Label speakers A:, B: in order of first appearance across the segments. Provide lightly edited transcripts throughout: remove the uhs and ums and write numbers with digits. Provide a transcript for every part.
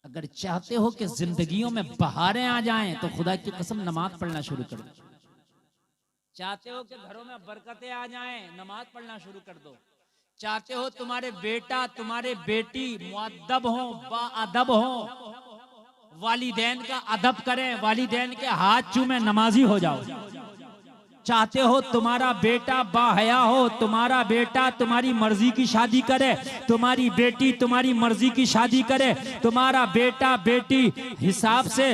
A: अगर चाहते हो कि जिंदगियों में बहारें आ जाएं तो खुदा की कसम नमाज पढ़ना शुरू कर दो। चाहते हो कि घरों में बरकतें आ जाएं, नमाज पढ़ना शुरू कर दो। चाहते हो तुम्हारे बेटा तुम्हारे बेटी मुअद्दब हो, बाअदब हो, वालिदैन का अदब करें, वालिदैन के हाथ चूमे, नमाजी हो जाओ। चाहते हो तुम्हारा बेटा बाहया हो, तुम्हारा बेटा तुम्हारी मर्जी की शादी करे, तुम्हारी बेटी तुम्हारी मर्जी की शादी करे, तुम्हारा बेटा बेटी हिसाब से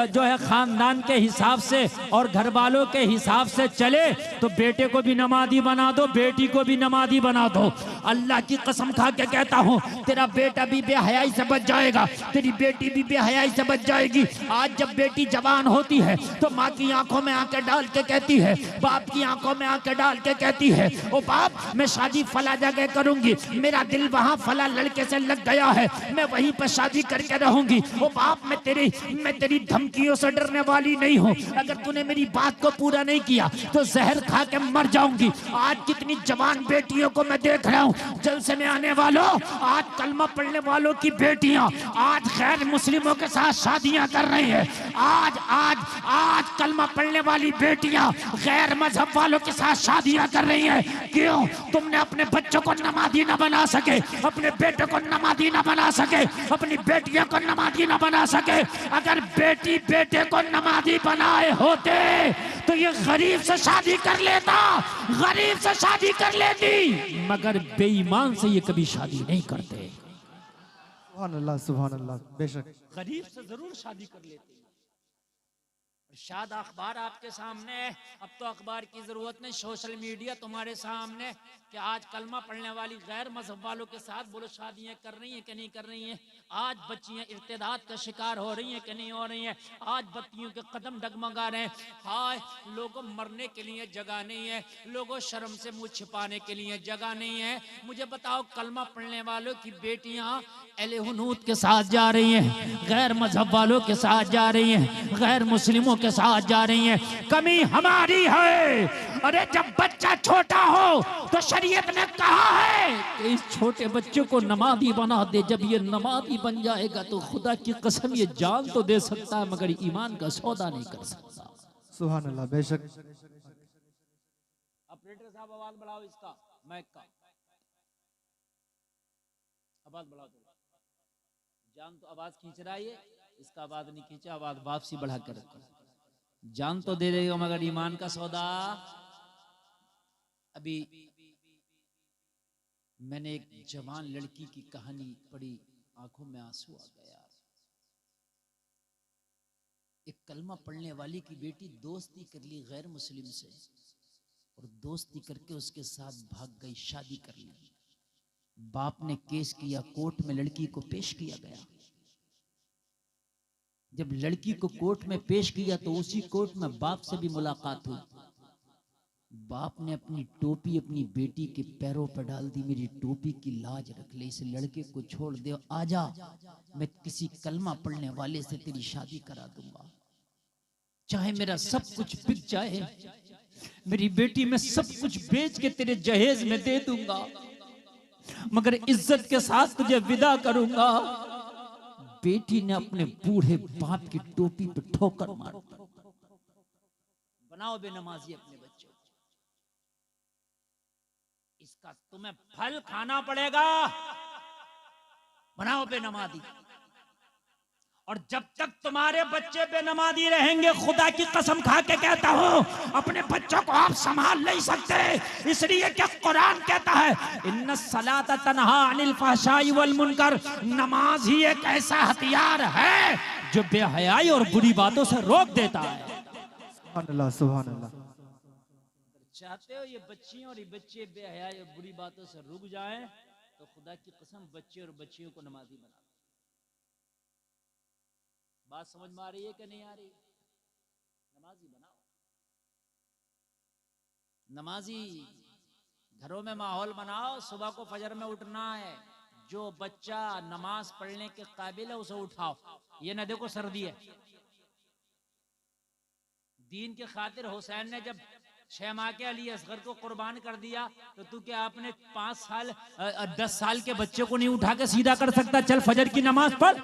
A: जो है खानदान के हिसाब से और घर वालों के हिसाब से चले, तो बेटे को भी नमाजी बना दो, बेटी को भी नमाजी बना दो। अल्लाह की कसम खा के कहता हूँ, तेरा बेटा भी बेहयाई से बच जाएगा, तेरी बेटी भी बेहयाई से बच जाएगी। आज जब बेटी जवान होती है तो माँ की आंखों में आंखें डाल के कहती है, बाप की आंखों में आंखें डाल के कहती है, ओ बाप मैं शादी फला जगह करूंगी, मेरा दिल वहां फला लड़के से लग गया है, मैं वहीं पर शादी करके रहूंगी। ओ बाप मैं तेरी धमकियों से डरने वाली नहीं हूँ, अगर तूने मेरी बात को पूरा नहीं किया तो जहर खा के मर जाऊंगी। आज कितनी जवान बेटियों को मैं देख रहा हूँ, जलसे में आने वालों, आज कलमा पढ़ने वालों की बेटियां आज गैर मुस्लिमों के साथ शादियां कर रही है। आज आज आज कलमा पढ़ने वाली बेटियां गैर मजहब वालों के साथ शादियां कर रही हैं। क्यों? तुमने अपने बच्चों को नमाजी ना बना सके, अपने बेटों को नमाजी ना बना सके, अपनी बेटियों को नमाजी ना बना सके। अगर बेटी बेटे को नमाजी बनाए होते तो ये गरीब से शादी कर लेता, गरीब से शादी कर लेती, मगर बेईमान से ये कभी शादी नहीं करते।
B: सुभान अल्लाह, सुभान अल्लाह। बेशक
A: गरीब से जरूर शादी कर लेते। शायद अखबार आपके सामने है, अब तो अखबार की जरूरत नहीं, सोशल मीडिया तुम्हारे सामने कि आज कलमा पढ़ने वाली गैर मजहब वालों के साथ बोलो शादियां कर रही हैं कि नहीं कर रही हैं। आज बच्चियां इर्तिदाद का शिकार हो रही हैं कि नहीं हो रही हैं। आज बत्तियों के कदम डगमगा रहे हैं। हाय लोगों मरने के लिए जगह नहीं है, लोगों शर्म से मुंह छिपाने के लिए जगह नहीं है। मुझे बताओ कलमा पढ़ने वालों की बेटियां अहले हुनूद के साथ जा रही हैं, गैर मजहब वालों के साथ जा रही हैं, गैर मुस्लिमों के साथ जा रही हैं। कमी हमारी है। अरे जब बच्चा छोटा हो तो शरीयत ने कहा है कि इस छोटे बच्चे को नमाजी बना दे। जब ये नमाजी बन जाएगा तो खुदा की कसम ये जान तो दे सकता है मगर ईमान का सौदा नहीं कर सकता।
B: सुभान अल्लाह। बेशक
A: ऑपरेटर साहब आवाज बढ़ाओ, इसका माइक का आवाज बढ़ाओ। जान तो आवाज खींच रहा है, इसका आवाज नहीं खींचा, आवाज वापसी बढ़ा कर रखो। जान तो दे देगा मगर ईमान का सौदा। अभी मैंने एक जवान लड़की की कहानी पढ़ी, आंखों में आंसू आ गया। एक कलमा पढ़ने वाली की बेटी दोस्ती कर ली गैर मुस्लिम से और दोस्ती करके उसके साथ भाग गई, शादी कर ली। बाप ने केस किया, कोर्ट में लड़की को पेश किया गया। जब लड़की को कोर्ट में पेश किया तो उसी कोर्ट में बाप से भी मुलाकात हुई। बाप ने अपनी टोपी अपनी बेटी के पैरों पर डाल दी, मेरी टोपी की लाज रख ले, इस लड़के को छोड़ दे, आजा मैं किसी कलमा पढ़ने वाले से तेरी शादी करा दूंगा, चाहे मेरा सब कुछ बिक जाए, मेरी बेटी में सब कुछ बेच के तेरे जहेज में दे दूंगा, मगर इज्जत के साथ तुझे विदा करूंगा। बेटी ने अपने बूढ़े बाप की टोपी पे ठोकर मार दी। बनाओ बेनमाजी अपने बच्चों को, इसका तुम्हें फल खाना पड़ेगा। बनाओ बेनमाजी। और जब तक तुम्हारे बच्चे बेनमाजी रहेंगे, खुदा की कसम खा के कहता हूं, अपने बच्चों को आप संभाल नहीं सकते। इसलिए कि कुरान कहता है इन्ना सलाता तन्हा अनिल फहशाई वल मुनकर, नमाज ही एक ऐसा हथियार है जो बेहयाई और बुरी बातों से रोक देता है।
B: सुभान अल्लाह, सुभान अल्लाह।
A: चाहते हो ये बच्चियां और ये बच्चे बेहयाई और बुरी बातों से रुक जाएं तो खुदा की कसम बच्चे और बच्चियों को नमाजी बना। बात समझ में आ रही है कि नहीं आ रही? नमाजी बनाओ। नमाजी घरों में माहौल बनाओ। सुबह को फजर में उठना है, जो बच्चा नमाज पढ़ने के काबिल है उसे उठाओ। ये ना देखो सर्दी है। दीन के खातिर हुसैन ने जब 6 माह के अली असगर को कुर्बान कर दिया, तो तू क्या अपने 5 साल 10 साल के बच्चे को नहीं उठा के सीधा कर सकता? चल फजर की नमाज पढ़।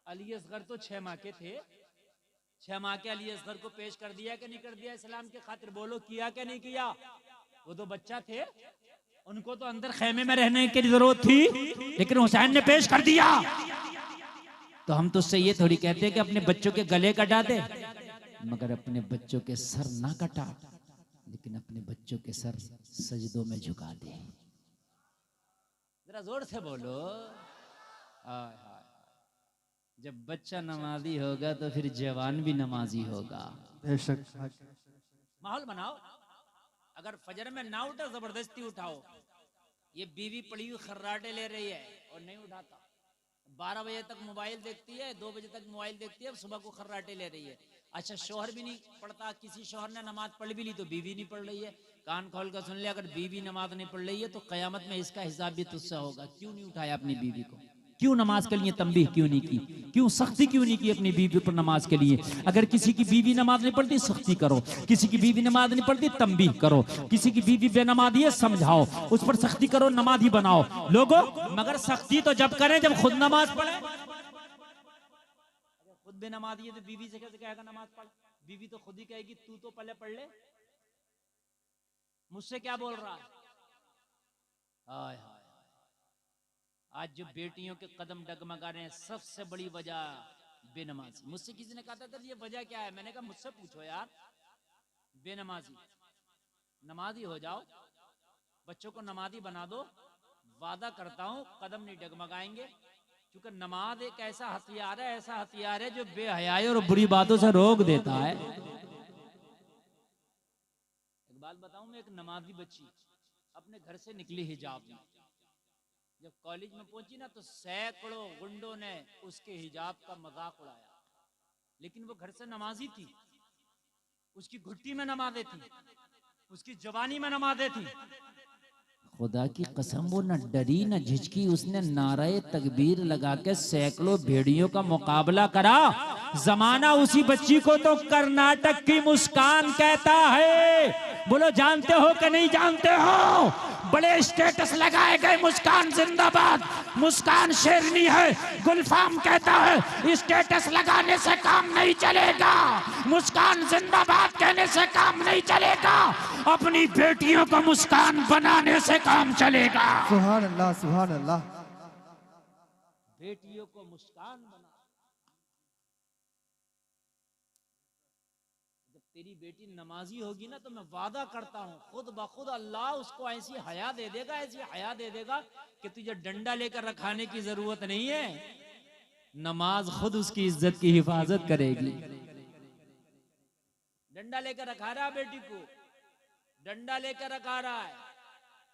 A: अली असगर तो 6 माह के थे। 6 माह के अली असगर को पेश कर दिया कि नहीं कर दिया इस्लाम के खातिर? बोलो, किया कि नहीं किया? वो तो बच्चा थे, उनको तो अंदर खेमे में रहने की जरूरत थी, लेकिन हुसैन ने पेश कर दिया। तो हम तो उससे ये थोड़ी कहते हैं कि अपने बच्चों के गले कटा दे, मगर अपने बच्चों के सर ना कटा, लेकिन अपने बच्चों के सर सजदों में झुका दे। जरा जोर से बोलो। हाय हाय। जब बच्चा नमाजी होगा तो फिर जवान भी नमाजी होगा।
B: बेशक।
A: माहौल बनाओ। अगर फजर में ना उठा, जबरदस्ती उठाओ। ये बीवी पड़ी हुई खर्राटे ले रही है और नहीं उठाता, 12 बजे तक मोबाइल देखती है, 2 बजे तक मोबाइल देखती है, सुबह को खर्राटे ले रही है। अच्छा, शोहर भी नहीं पढ़ता, किसी शोहर ने नमाज पढ़ भी ली तो बीवी नहीं पढ़ रही है। कान खोल कर सुन ले, अगर बीवी नमाज नहीं पढ़ रही है तो कयामत में इसका हिसाब भी तुझसे होगा। क्यों नहीं उठाया अपनी बीवी को? क्यों नमाज के लिए तंबीह क्यों नहीं की? क्यों सख्ती क्यों नहीं की अपनी बीवी पर नमाज के लिए? अगर किसी की बीवी नमाज नहीं पढ़ती, सख्ती करो। किसी की बीवी नमाज नहीं पढ़ती, तंबीह करो। किसी की बीवी बेनमाजी है, समझाओ, उस पर सख्ती करो, नमाजी बनाओ लोगों। मगर सख्ती तो जब करें जब खुद नमाज पढ़े। खुद बेनमाजी है तो बीवी से कैसे कहेगा नमाज पढ़? बीवी तो खुद ही कहेगी तू तो पहले पढ़ ले, मुझसे क्या बोल रहा है? हाय हाय। आज जो बेटियों के कदम डगमगा रहे हैं, सबसे बड़ी वजह बेनमाजी। मुझसे किसी ने कहा था ये वजह क्या है? मैंने कहा मुझसे पूछो यार। बेनमाजी। नमाजी हो जाओ, बच्चों को नमाजी बना दो, वादा करता हूं कदम नहीं डगमगाएंगे। क्योंकि नमाज एक ऐसा हथियार है, ऐसा हथियार है जो बेहयाई और बुरी बातों से रोक देता है। एक बात बताऊं, मैं एक नमाजी बच्ची अपने घर से निकली हिजाब में, जब कॉलेज में पहुंची ना तो सैकड़ों गुंडों ने उसके हिजाब का मजाक उड़ाया, लेकिन वो घर से नमाजी थी। उसकी घुट्टी में नमाज़ें थी, उसकी जवानी में नमाज़ें थी। खुदा की कसम वो न डरी न झिझकी, उसने नारे तकबीर लगा के सैकड़ों भेड़ियों का मुकाबला करा। जमाना उसी बच्ची को तो कर्नाटक की मुस्कान कहता है। बोलो, जानते हो कि नहीं जानते हो? बड़े स्टेटस लगाए गए, मुस्कान जिंदाबाद, मुस्कान शेरनी है। गुलफाम कहता है स्टेटस लगाने से काम नहीं चलेगा, मुस्कान जिंदाबाद कहने से काम नहीं चलेगा, अपनी बेटियों को मुस्कान बनाने से काम चलेगा।
B: सुभान अल्लाह, सुभान अल्लाह।
A: बेटियों को मुस्कान बना। जब तेरी बेटी नमाजी होगी ना तो मैं वादा करता हूँ खुद ब खुद अल्लाह उसको ऐसी हया दे देगा, ऐसी हया दे देगा कि तुझे डंडा लेकर रखाने की जरूरत नहीं है। नमाज खुद उसकी इज्जत की हिफाजत करेगी। डंडा लेकर रखा रहा बेटी को, डंडा लेकर रखा रहा है।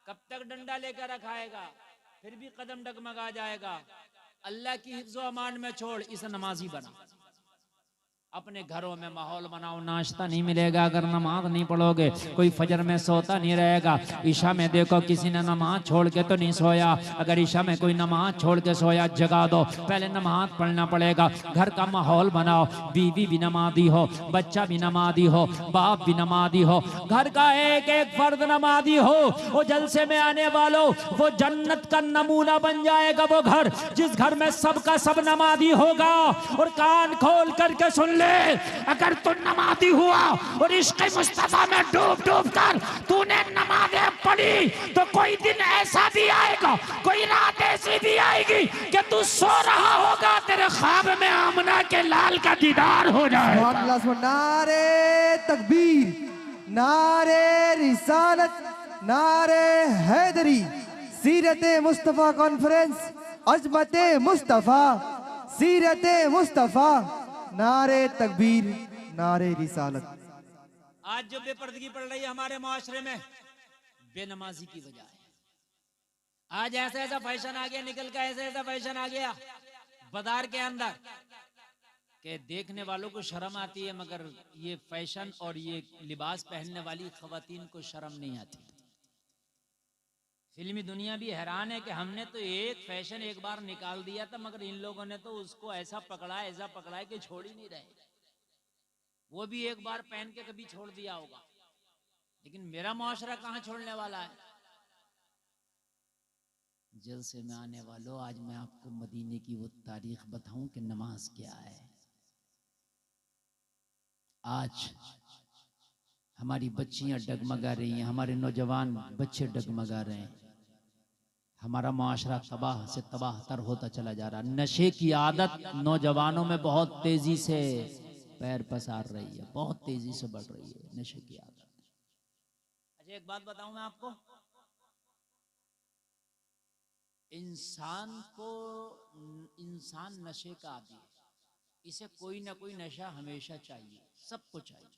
A: कब तक डंडा लेकर रखाएगा? फिर भी कदम डगमगा जाएगा। अल्लाह की हिफ्ज़ो अमान में छोड़, इसे नमाजी बना। अपने घरों में माहौल बनाओ। नाश्ता नहीं मिलेगा अगर नमाज नहीं पढ़ोगे, कोई फजर में सोता नहीं रहेगा। ईशा में देखो किसी ने नमाज छोड़ के तो नहीं सोया, अगर ईशा में कोई नमाज छोड़ के सोया जगा दो, पहले नमाज पढ़ना पड़ेगा। घर का माहौल बनाओ, बीवी भी नमाजी हो, बच्चा भी नमाजी हो, बाप भी नमाजी हो, घर का एक एक फर्द नमाजी हो। वो जलसे में आने वालों, वो जन्नत का नमूना बन जाएगा वो घर जिस घर में सबका सब नमाजी होगा। और कान खोल करके सुन ले, अगर तू नमाजी हुआ और इश्क़ मुस्तफा में डूब डूब कर तूने नमाज़ें पढ़ी तो कोई दिन ऐसा भी आएगा, कोई रात ऐसी भी आएगी कि तू सो रहा होगा, तेरे ख्वाब में आमना के लाल का दीदार हो जाएगा।
B: नारे तकबीर, नारे रिसालत, नारे हैदरी, सीरत मुस्तफा कॉन्फ्रेंस, अजमत मुस्तफा, सीरत मुस्तफा, नारे तकबीर, नारे रिसालत।
A: आज जो बेपर्दगी पड़ रही है हमारे माशरे में, बेनमाजी की वजह है। आज ऐसा ऐसा फैशन आ गया, निकल का ऐसा ऐसा फैशन आ गया बाजार के अंदर कि देखने वालों को शर्म आती है, मगर ये फैशन और ये लिबास पहनने वाली खवातीन को शर्म नहीं आती। फिल्मी दुनिया भी हैरान है कि हमने तो एक फैशन एक बार निकाल दिया था, मगर इन लोगों ने तो उसको ऐसा पकड़ा है कि छोड़ ही नहीं रहे। वो भी एक बार पहन के कभी छोड़ दिया होगा, लेकिन मेरा मुआशरा कहां छोड़ने वाला है। जलसे में आने वालों, आज मैं आपको मदीने की वो तारीख बताऊं कि नमाज क्या है। आज हमारी बच्चियां डगमगा रही हैं, हमारे नौजवान बच्चे डगमगा रहे हैं, हमारा मुआशरा तबाह से तबाह तर होता चला जा रहा। नशे की आदत नौजवानों में बहुत तेजी से पैर पसार रही है, बहुत तेजी से बढ़ रही है नशे की आदत। अच्छा, एक बात बताऊं मैं आपको, इंसान नशे का आदी है, इसे कोई ना कोई नशा हमेशा चाहिए, सबको चाहिए,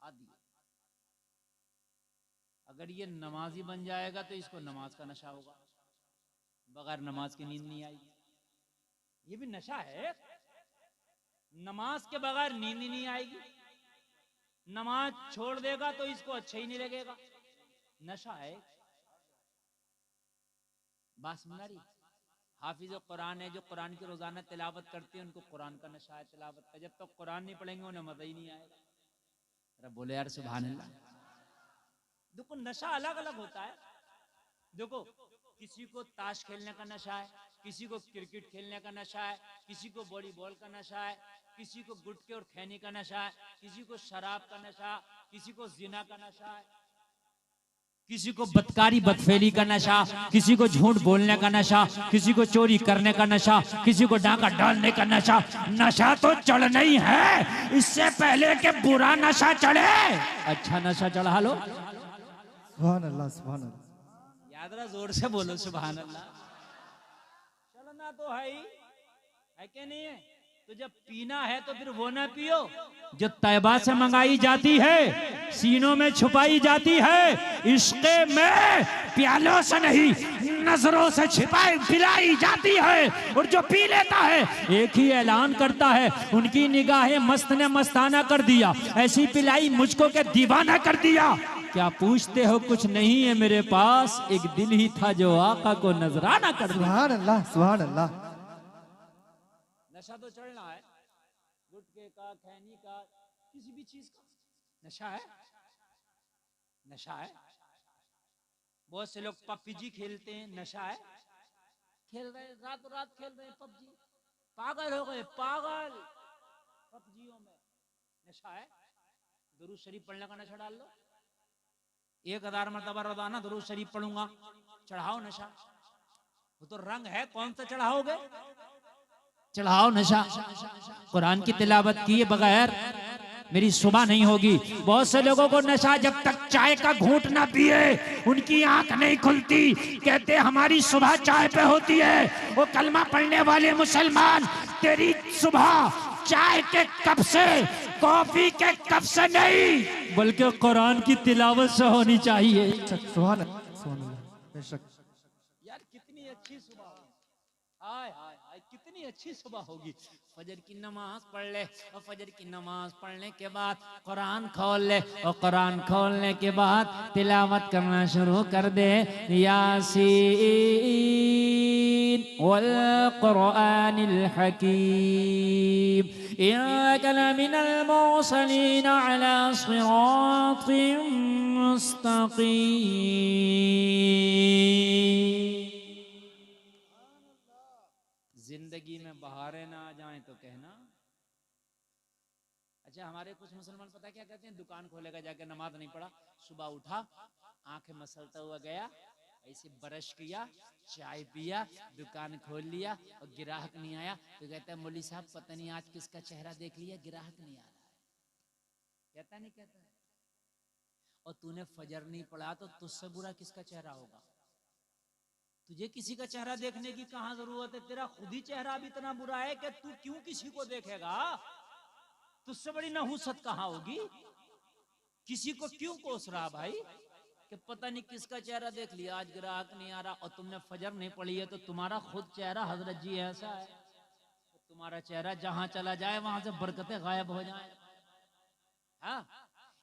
A: आदी। अगर ये नमाजी बन जाएगा तो इसको नमाज का नशा होगा, बगैर नमाज की नींद नहीं आएगी। ये भी नशा है, नमाज के बगैर नींद ही नहीं आएगी। नमाज छोड़ देगा तो इसको अच्छा ही नहीं लगेगा, नशा है। बात समझ रही? हाफिज कुरान है, जो कुरान की रोजाना तिलावत करते हैं, उनको कुरान का नशा है तिलावत का। जब तक कुरान नहीं पढ़ेंगे उन्हें मजा ही नहीं आएगा। अरे बोले यार सुभान अल्लाह। देखो नशा अलग अलग होता है। देखो किसी को ताश खेलने का नशा है, किसी को क्रिकेट खेलने का नशा है, किसी को वॉलीबॉल का नशा है, किसी को गुटखे और खैनी का नशा है, किसी को शराब का नशा, किसी को जिना का नशा है, किसी को बदकारी बदफेली का नशा, किसी को झूठ बोलने का नशा, किसी को चोरी करने का नशा, किसी को डाका डालने का नशा। नशा तो चढ़ना ही है, इससे पहले कि बुरा नशा चढ़े अच्छा नशा चढ़ा लो।
B: सुभान अल्लाह, सुभान अल्लाह।
A: याद रहा, जोर से बोलो सुभान अल्लाह। चलना तो है कि नहीं है? तो जब पीना है तो फिर वो ना पियो जो तैबा से मंगाई जाती है, सीनों में छुपाई जाती है, इश्क़े में प्यालों से नहीं नजरों से छिपाई पिलाई जाती है। और जो पी लेता है एक ही ऐलान करता है, उनकी निगाहें मस्त ने मस्ताना कर दिया, ऐसी पिलाई मुझको के दीवाना कर दिया। क्या पूछते हो, कुछ नहीं है मेरे पास, एक दिल ही था जो आका को नजराना कर दिया।
B: सुभान अल्लाह, सुभान अल्लाह।
A: नशा तो चढ़ना है, गुटखे का, खैनी का, किसी भी चीज का नशा है, नशा है। बहुत से लोग पबजी खेलते हैं, नशा है, खेल रहे हैं, रात रात खेल रहे हैं पबजी, पागल हो गए, पागल पबजियों में, नशा है। दुरूद शरीफ पढ़ने का नशा डाल लो, 1000 मरतबा रोजाना दुरूद शरीफ पढ़ूंगा, चढ़ाओ नशा। वो तो रंग है, कौन सा चढ़ाओगे, चढ़ाओ नशा। कुरान की तिलावत किए बगैर मेरी सुबह नहीं होगी। बहुत से लोगों को नशा, जब तक चाय का घूंट ना पिए उनकी आंख नहीं खुलती, कहते हमारी सुबह चाय पे होती है। वो कलमा पढ़ने वाले मुसलमान, तेरी सुबह चाय के कप से, कॉफी के कप से नहीं, बल्कि कुरान की तिलावत से होनी चाहिए।
B: सुभान अल्लाह, सुभान अल्लाह, बेशक।
A: यार कितनी अच्छी सुबह होगी, हाय हाय हाय कितनी अच्छी सुबह होगी। फजर की नमाज पढ़ ले, और फजर की नमाज पढ़ने के बाद कुरान खोल ले, और कुरान खोलने के बाद तिलावत करना शुरू कर दे। यासीन वल कुरानिल हकीम इन्नका लमिनल मुरसलीन अला सिरातिम मुस्तकीम। जिंदगी में बहारें ना आ जाएं तो कहना। अच्छा, हमारे कुछ मुसलमान पता क्या कहते हैं, दुकान खोलेगा, जाके नमाज नहीं पढ़ा, सुबह उठा, आंखें मसलता हुआ गया, ऐसे ब्रश किया, चाय पिया, दुकान खोल लिया, और गिराहक नहीं आया तो कहता है मौलवी साहब पता नहीं आज किसका चेहरा देख लिया, गिराहक नहीं आ रहा है। कहता नहीं कहता? और तूने फजर नहीं पढ़ा तो तुझसे बुरा किसका चेहरा होगा? तुझे किसी का चेहरा देखने की कहां जरूरत है, तेरा खुद ही चेहरा भी इतना बुरा है कि तू क्यों किसी को देखेगा? तुझसे बड़ी नहुसत कहां होगी? किसी को क्यों कोस रहा भाई कि पता नहीं किसका चेहरा देख लिया, आज ग्राहक नहीं आ रहा, और तुमने फजर नहीं पढ़ी है तो तुम्हारा खुद चेहरा हजरत जी ऐसा है तो तुम्हारा चेहरा जहां चला जाए वहां से बरकतें गायब हो जाए। हाँ,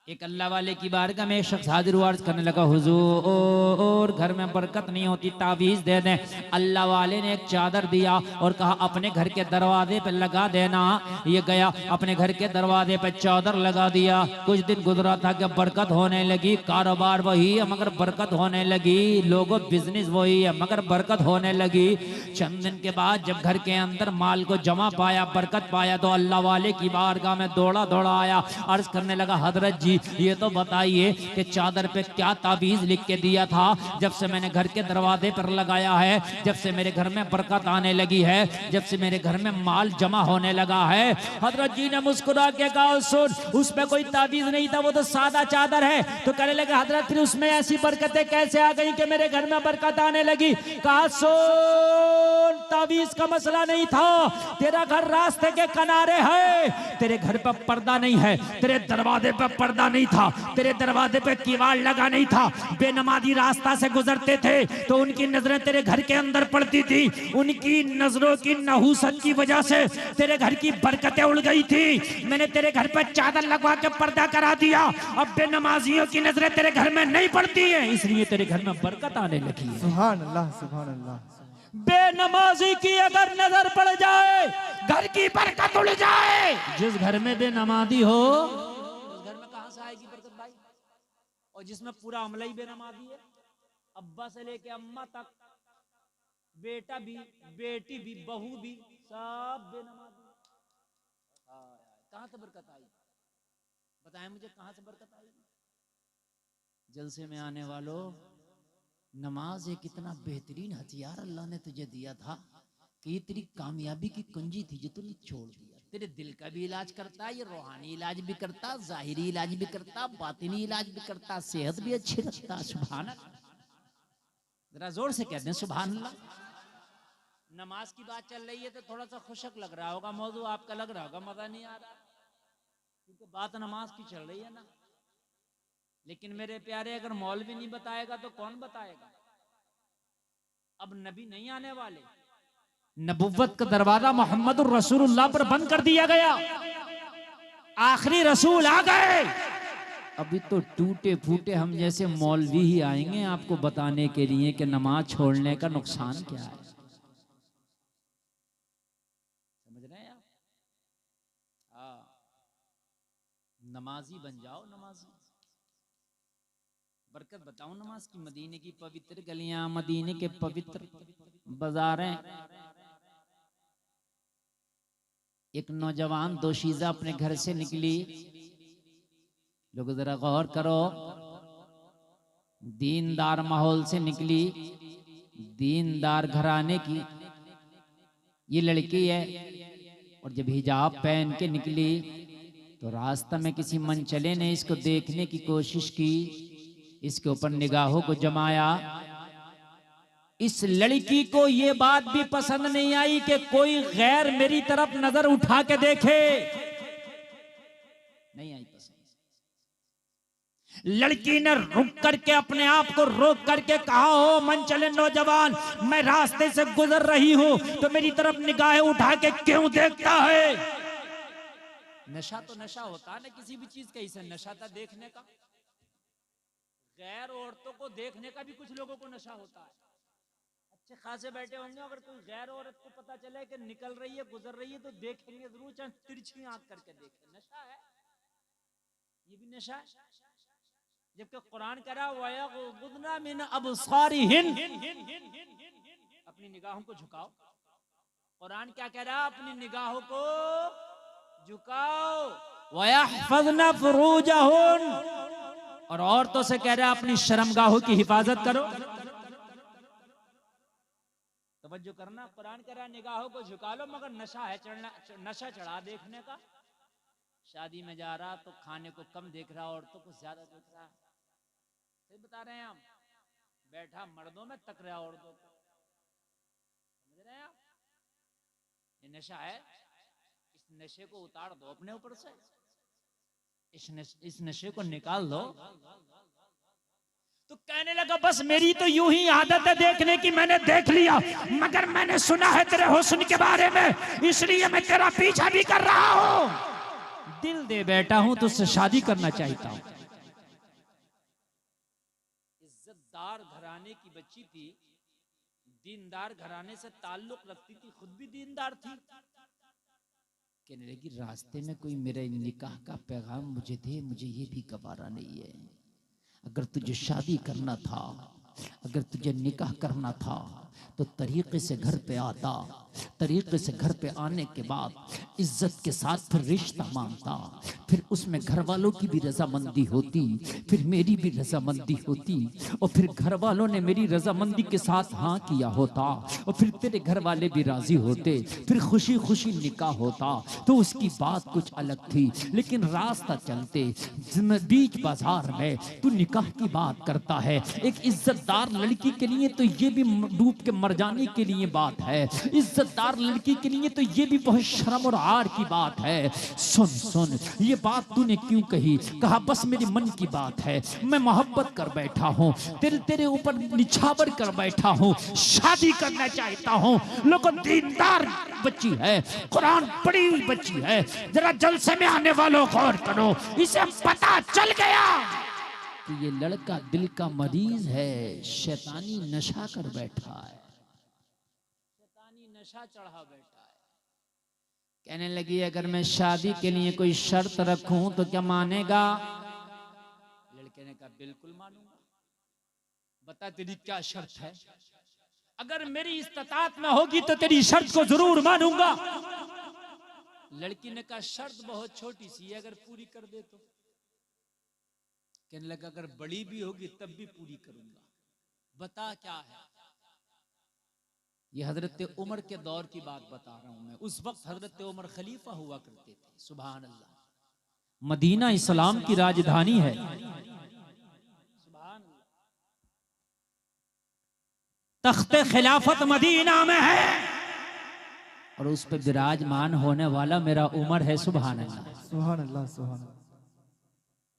A: एक अल्लाह वाले की बारगाह में एक शख्स हाजिर हुआ, अर्ज करने लगा, हुजूर घर में बरकत नहीं होती, तावीज दे दें। अल्लाह वाले ने एक चादर दिया और कहा अपने घर के दरवाजे पे लगा देना। ये गया अपने घर के दरवाजे पे चादर लगा दिया। कुछ दिन गुजरा था कि बरकत होने लगी, कारोबार वही है मगर बरकत होने लगी, लोगों बिजनेस वही है मगर बरकत होने लगी। चंद दिन के बाद जब घर के अंदर माल को जमा पाया, बरकत पाया, तो अल्लाह वाले की बारगाह में दौड़ा दौड़ा आया, अर्ज करने लगा, हजरत जी ये तो बताइए कि चादर पे क्या तावीज लिख के दिया था? जब से मैंने घर के दरवाजे पर लगाया है, जब से मेरे घर में बरकत आने लगी है, जब से मेरे घर में माल जमा होने लगा है। हजरत जी ने मुस्कुरा के कहा, सुन उसमें कोई तावीज नहीं था, वो तो सादा चादर है। तो कहने लगे, हजरत फिर उसमें ऐसी बरकतें कैसे आ गई कि मेरे घर में बरकत आने लगी? कहा, सुन तावीज का मसला नहीं था, तेरा घर रास्ते के किनारे है, तेरे घर पर पर्दा नहीं है, तेरे दरवाजे पर पर्दा नहीं था, तेरे दरवाजे पे किवाड़ लगा नहीं था। बेनमाजी रास्ता से गुजरते थे तो उनकी नजरें तेरे घर के अंदर पड़ती थी, उनकी नजरों की नहूसत की वजह से तेरे घर की बरकतें उड़ गई थी। मैंने तेरे घर पर चादर लगवा के पर्दा करा दिया, अब बेनमाजियों की नजरें तेरे घर में नहीं पड़ती है, इसलिए तेरे घर में बरकत आने लगी है।
B: सुभान अल्लाह, सुभान अल्लाह।
A: बेनमाजी की अगर नजर पड़ जाए, घर की बरकत उड़ जाए। जिस घर में बेनमाजी हो उस घर में कहां से आएगी बरकत भाई? और जिसमें पूरा अमला ही बेनमाजी है, अब्बा से लेके अम्मा तक, बेटा भी, बेटी भी, बहू भी, सब बेनमाजी। कहां से बरकत आएगी? बताएं मुझे, कहां से बरकत आएगी? जलसे में आने वालों, नमाज एक इतना बेहतरीन हथियार अल्लाह ने तुझे दिया था कि ये तेरी कामयाबी की कुंजी थी जो तूने छोड़ दिया। तेरे दिल का भी इलाज करता, ये रूहानी इलाज भी करता, जाहिरी इलाज भी करता, बातिनी इलाज भी करता, सेहत भी अच्छी रखता। सुभान अल्लाह, जरा जोर से कहते हैं सुभान अल्लाह। नमाज की बात चल रही है तो थोड़ा सा खुशक लग रहा होगा, मौजू आपका लग रहा होगा मजा नहीं आ रहा, क्योंकि बात नमाज की चल रही है ना। लेकिन मेरे प्यारे, अगर मौलवी नहीं बताएगा तो कौन बताएगा? अब नबी नहीं आने वाले, नबुव्वत का दरवाजा मोहम्मद रसूलुल्लाह पर बंद कर दिया गया, आखिरी रसूल आ गए। अभी तो टूटे फूटे हम जैसे मौलवी ही आएंगे आपको बताने के लिए कि नमाज छोड़ने का नुकसान क्या है। समझ रहे हैं आप? हाँ, नमाजी बन जाओ, नमाजी। बरकत बताओ नमाज की। मदीने की पवित्र गलियां, मदीने के पवित्र बाजारें। एक नौजवान दोशीजा अपने घर से निकली, लोग जरा गौर करो, दीनदार माहौल से निकली, दीनदार घराने की ये लड़की है, और जब हिजाब पहन के निकली तो रास्ता में किसी मनचले ने इसको देखने की कोशिश की, इसके ऊपर निगाहों को जमाया। इस लड़की को ये बात भी पसंद नहीं आई कि कोई गैर मेरी तरफ नजर उठा के देखे, नहीं आई पसंद। लड़की ने रुक करके अपने आप को रोक करके कहा, हो मनचले नौजवान, मैं रास्ते से गुजर रही हूं तो मेरी तरफ निगाहें उठा के क्यों देखता है? नशा तो नशा होता है ना किसी भी चीज का, इसे नशा था देखने का। गैर औरतों को देखने का भी कुछ लोगों को नशा होता है। अच्छे खासे बैठे होंगे, अगर कोई गैर औरत को पता चले कि निकल रही है, गुजर रही है, तो देखेंगे जरूर, चाहे तिरछी आंख करके देखें। नशा है, ये भी नशा है। जबकि कुरान कह रहा वयगुद्ना मिन अबसारिहिन, अपनी निगाहों को झुकाओ। कुरान क्या कह रहा है? अपनी निगाहों को झुकाओ। वयहफज़ना फुरूजहुन, और औरतों से कह रहा है अपनी शर्मगाहों की हिफाजत करो। तवज्जो करना, कुरान कह रहा है निगाहों को झुका लो, मगर नशा है चढ़ना, नशा चढ़ा देखने का। शादी में जा रहा तो खाने को कम देख रहा, औरतों को ज्यादा देख रहा। सही बता रहे हैं हम। बैठा मर्दों में तक रहा औरतों को। समझ रहे हैं आप? ये नशा है, इस नशे को उतार दो अपने ऊपर से, इस नशे को निकाल दो। तो कहने लगा, बस मेरी तो यूं ही आदत है देखने की, मैंने देख लिया, मगर मैंने सुना है तेरे हुस्न के बारे में, इसलिए मैं तेरा पीछा भी कर रहा हूं। दिल दे बैठा हूं, तुझसे शादी करना चाहता हूं। दीनदार घराने की बच्ची थी, दीनदार घराने से ताल्लुक रखती थी, खुद भी दीनदार थी। कहने लगी रास्ते में कोई मेरे निकाह का पैगाम मुझे दे, मुझे ये भी गवारा नहीं है। अगर तुझे शादी करना था, अगर तुझे निकाह करना था तो तरीके से घर पे आता, तरीके से घर पे आने के बाद इज्जत के साथ फिर रिश्ता मांगता, फिर उसमें घर वालों की भी रजामंदी होती, फिर मेरी भी रजामंदी होती, और फिर घर वालों ने मेरी रजामंदी के साथ हाँ किया होता, और फिर तेरे घर वाले भी राजी होते, फिर खुशी खुशी निकाह होता, तो उसकी बात कुछ अलग थी। लेकिन रास्ता चलते बीच बाजार में तू निकाह की बात करता है। एक इज्जतदार लड़की के लिए तो ये भी डूब के मर जाने के लिए बात है, इज्जतदार लड़की के लिए तो ये भी बहुत शर्म और आर की बात है। सुन सुन, ये बात तूने क्यों कही? कहा बस मेरे मन की बात है, मैं मोहब्बत कर बैठा हूँ, तेरे ऊपर निछावर कर बैठा हूँ, शादी करना चाहता हूँ। लोगों, दीनदार बच्ची है, कुरान पढ़ी हुई बच्ची है, जरा जलसे में आने वालों गौर करो, इसे पता चल गया कि ये लड़का दिल का मरीज है, शैतानी नशा कर बैठा है, शैतानी नशा चढ़ा बैठा है। कहने लगी अगर मैं शादी के लिए कोई शर्त रखूं तो क्या मानेगा? लड़के ने कहा बिल्कुल मानूंगा, बता तेरी क्या शर्त है? अगर मेरी इस्तात में होगी तो तेरी शर्त को जरूर मानूंगा। लड़की ने कहा शर्त बहुत छोटी सी है, अगर पूरी कर दे तो। कहने लगा अगर बड़ी भी होगी तब भी पूरी करूंगा, बता क्या है? ये हजरत उमर के दौर की बात बता रहा हूं मैं। उस वक्त हजरत उमर खलीफा हुआ करते थे। सुभान अल्लाह। मदीना इस्लाम की राजधानी है। सुभान अल्लाह। तख्ते खिलाफत मदीना में है और उस पर विराजमान होने वाला मेरा उमर है। सुभान अल्लाह,
B: सुभान अल्लाह, सुभान अल्लाह।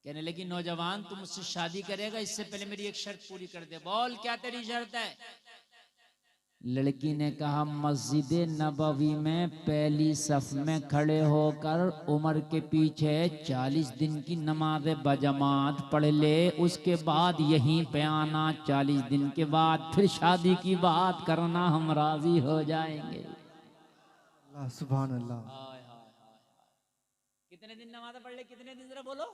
A: कहने लगी नौजवान तू मुझसे शादी करेगा, इससे पहले मेरी एक शर्त पूरी कर दे। बोल क्या तेरी शर्त है? लड़की ने कहा मस्जिद नबवी में पहली सफ में खड़े होकर उमर के पीछे 40 दिन की नमाज बजमात पढ़ ले, उसके बाद यहीं पे आना, 40 दिन के बाद फिर शादी की बात करना, हम राजी हो जाएंगे।
B: अल्लाह, सुभान अल्लाह।
A: हाय हाय हाय। कितने दिन नमाज पढ़ ले? कितने दिन? जरा बोलो।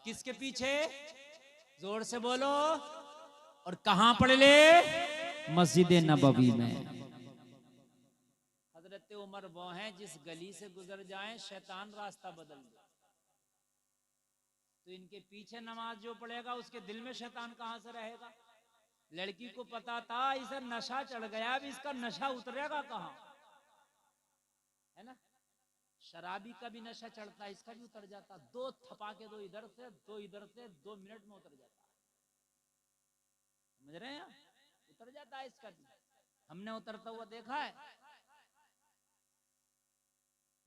A: किसके पीछे? जोर से बोलो। और कहां पढ़ ले? मस्जिद नबवी में। हजरत उमर वो हैं जिस गली से गुजर जाएं शैतान रास्ता बदल दे। तो इनके पीछे नमाज जो पढ़ेगा उसके दिल में शैतान कहां से रहेगा? लड़की को पता था इसे नशा चढ़ गया, अब इसका नशा उतरेगा कहां? है ना? शराबी का भी नशा चढ़ता है, इसका भी उतर जाता। दो थपाके, दो इधर से, दो इधर से, 2 मिनट में उतर जाता है। समझ रहे हैं? उतर जाता है इसका भी, हमने उतरता हुआ देखा है।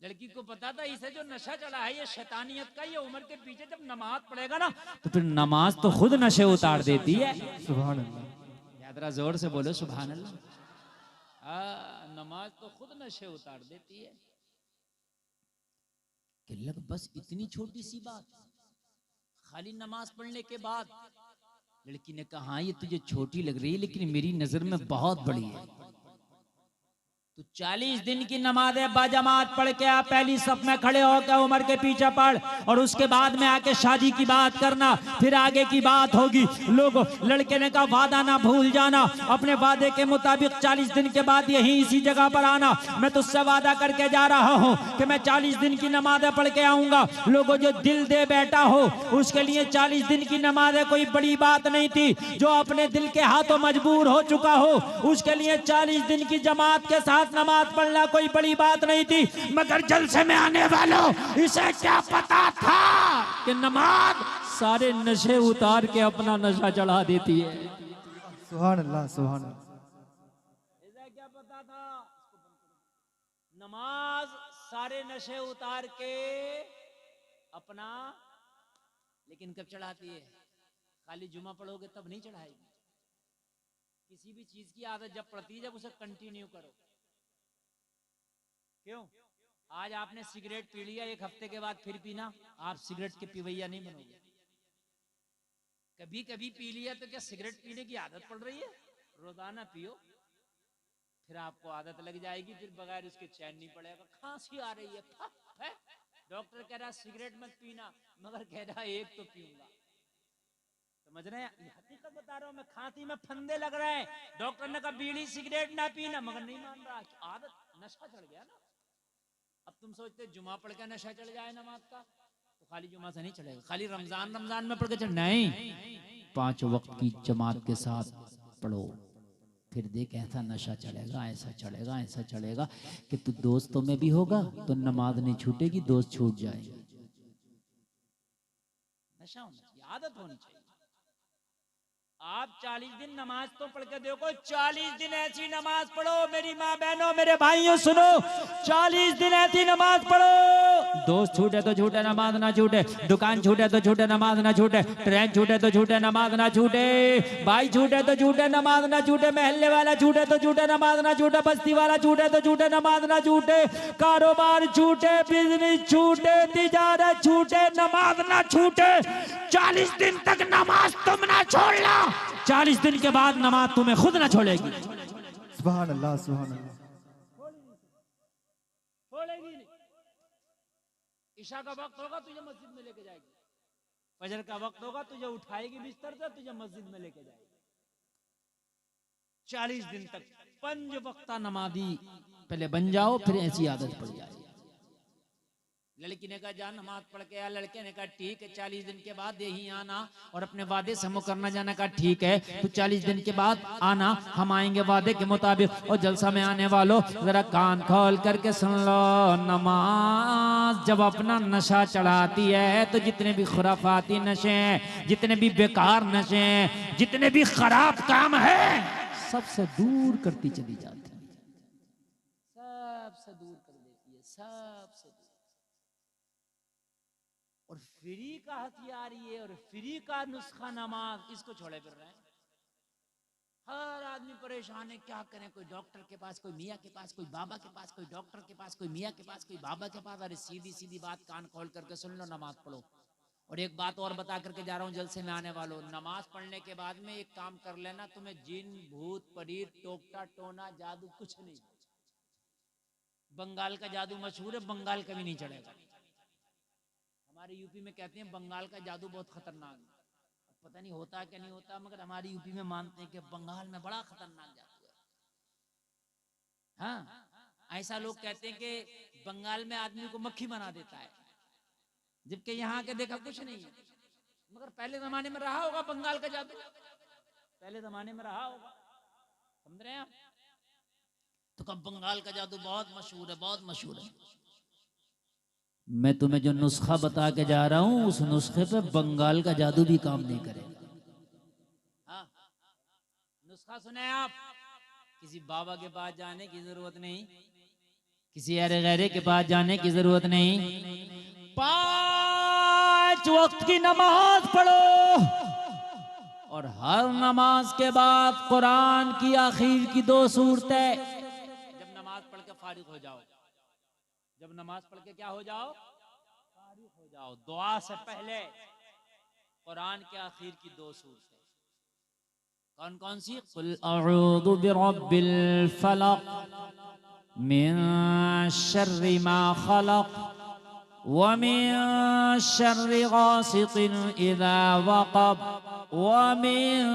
A: लड़की को पता था इसे जो नशा चढ़ा है ये शैतानियत का, ये उम्र के पीछे जब नमाज पढ़ेगा ना तो फिर नमाज तो खुद नशे उतार देती है।
B: सुभान अल्लाह।
A: यादरा जोर से बोलो सुभान अल्लाह। नमाज तो खुद नशे उतार देती है। कि लग बस इतनी छोटी सी बात, खाली नमाज पढ़ने के बाद। लड़की ने कहा हाँ ये तुझे छोटी लग रही है लेकिन मेरी नजर में बहुत बड़ी है। तो 40 दिन की नमाज बाजमात पढ़ के आप पहली सफ में खड़े होकर उमर के पीछे पढ़, और उसके बाद में आके शादी की बात करना, फिर आगे की बात होगी। लोग, लड़के ने कहा वादा ना भूल जाना, अपने वादे के मुताबिक 40 दिन के बाद यही इसी जगह पर आना। मैं तुझसे वादा करके जा रहा हूँ कि मैं 40 दिन की नमाजें पढ़ के आऊंगा। लोगों, जो दिल दे बैठा हो उसके लिए 40 दिन की नमाजें कोई बड़ी बात नहीं थी। जो अपने दिल के हाथों मजबूर हो चुका हो उसके लिए 40 दिन की जमात के साथ नमाज पढ़ना कोई बड़ी बात नहीं थी। मगर जलसे में आने वालों, इसे क्या पता था कि नमाज सारे नशे उतार के अपना नशा चढ़ा देती है।
B: सुभान अल्लाह, सुभान अल्लाह।
A: इसे क्या पता था नमाज सारे नशे उतार के अपना। लेकिन कब चढ़ाती है? खाली जुमा पढ़ोगे तब नहीं चढ़ाएगी। किसी भी चीज की आदत जब पड़ती है, जब उसे कंटिन्यू करो। क्यों? आज आपने सिगरेट पी लिया, 1 हफ्ते के बाद फिर पीना, आप सिगरेट के पिवैया नहीं बनोगे। कभी कभी पी लिया तो क्या सिगरेट पीने की आदत पड़ रही है? रोजाना पियो, फिर आपको आदत लग जाएगी, फिर बगैर उसके चैन नहीं पड़ेगा। खांसी आ रही है, है? डॉक्टर कह रहा सिगरेट मत पीना, मगर कह रहा एक तो पीऊंगा। समझ रहे हैं? हकीकत बता रहा हूं मैं, खांसी में फंदे लग रहे हैं। डॉक्टर ने कहा बीड़ी सिगरेट ना पीना, मगर नहीं मान रहा। आदत, नशा चढ़ गया ना। अब तुम सोचते जुमा पढ़ के नशा चढ़ जाए नमाज का, तो खाली जुमा से नहीं चलेगा, खाली रमजान रमजान में पढ़ के चढ़ नहीं, 5 वक्त की जमात के साथ पढ़ो, फिर देख ऐसा नशा चढ़ेगा, ऐसा चढ़ेगा, ऐसा चढ़ेगा कि तू दोस्तों में भी होगा तो नमाज नहीं छूटेगी, दोस्त छूट जाएंगे। नशा होना चाहिए, आदत होनी चाहिए। आप 40 दिन नमाज तो पढ़ के देखो, 40 दिन ऐसी नमाज पढ़ो मेरी माँ बहनों मेरे भाइयों सुनो, 40 दिन ऐसी नमाज पढ़ो, दोस्त छूटे तो छूटे नमाज ना छूटे, दुकान छूटे तो छूटे नमाज ना छूटे, ट्रेन छूटे तो छूटे नमाज ना छूटे, भाई छूटे तो छूटे नमाज ना छूटे, महल्ले वाला छूटे तो छूटे नमाज ना छूटे, बस्ती वाला छूटे तो छूटे नमाज ना छूटे, कारोबार छूटे, बिजनेस छूटे, तिजारत छूटे, नमाज ना छूटे। 40 दिन तक नमाज तुम ना छोड़ना, 40 दिन के बाद नमाज तुम्हें खुद ना छोड़ेगी।
B: सुभान अल्लाह, सुभान अल्लाह।
A: छोड़ेगी नहीं। ईशा का वक्त होगा तुझे मस्जिद में लेके जाएगी, फजर का वक्त होगा तुझे उठाएगी बिस्तर से, तुझे मस्जिद में लेके जाएगी। 40 दिन तक 5 वक्ता नमाजी पहले बन जाओ, फिर ऐसी आदत पड़ जाएगी। लड़की ने कहा जा नमाज पढ़ के आ, लड़के ने कहा ठीक है, 40 दिन के बाद यही आना और अपने वादे से मुकरना जाना। कहा ठीक है, तो 40 दिन के बाद आना, हम आएंगे वादे के मुताबिक। और जलसा में आने वालों जरा कान खोल करके सुन लो, नमाज जब अपना नशा चढ़ाती है तो जितने भी खुराफाती नशे हैं, जितने भी बेकार नशे हैं, जितने भी खराब काम है, सबसे दूर करती चली जाती है, सबसे दूर कर देती है, सबसे दूर। और फ्री का हथियार ये और फ्री का नुस्खा नमाज, इसको छोड़े फिर रहे हैं। हर आदमी परेशान है, क्या करें, कोई डॉक्टर के पास, कोई मियाँ के पास, कोई बाबा के पास, कोई डॉक्टर के पास, कोई मियाँ के पास, कोई बाबा के पास। अरे सीधी सीधी बात कान खोल करके सुन लो, नमाज पढ़ो। और एक बात और बता करके जा रहा हूँ जलसे में आने वालों, नमाज पढ़ने के बाद में एक काम कर लेना, तुम्हें जिन भूत परीर टोकटा टोना जादू कुछ नहीं। बंगाल का जादू मशहूर है, बंगाल कभी नहीं चढ़ेगा। हमारे यूपी में कहते हैं बंगाल का जादू बहुत खतरनाक है, पता नहीं होता क्या नहीं होता, मगर हमारे यूपी में मानते हैं कि बंगाल में बड़ा खतरनाक जादू है। हाँ, ऐसा लोग कहते हैं कि बंगाल में आदमी को मक्खी बना देता है, जबकि यहाँ के देखा कुछ नहीं है, मगर पहले जमाने में रहा होगा बंगाल का जादू, पहले जमाने में रहा होगा। समझ रहे हैं आप? तो कब बंगाल का जादू बहुत मशहूर है, बहुत मशहूर है। मैं तुम्हें जो नुस्खा बता के जा रहा हूं, उस नुस्खे पे बंगाल का जादू भी काम नहीं करेगा। हाँ, नुस्खा सुने आप, किसी बाबा के पास जाने की जरूरत नहीं, किसी अरे गैरे के पास जाने की जरूरत नहीं। 5 वक्त की नमाज पढ़ो और हर नमाज के बाद कुरान की आखिर की 2 सूरतें, जब नमाज पढ़ के फारिग हो जाओ, जब नमाज पढ़ के क्या हो जाओ, फारिग हो जाओ, दुआ से पहले कुरान के आखिर की 2 सूरतें। कौन कौन सी? कुल अऊज़ु बिरब्बिल फलक मिन शर्रि मा खलक व मिन शर्रि गासिकिन इज़ा वक़ब व मिन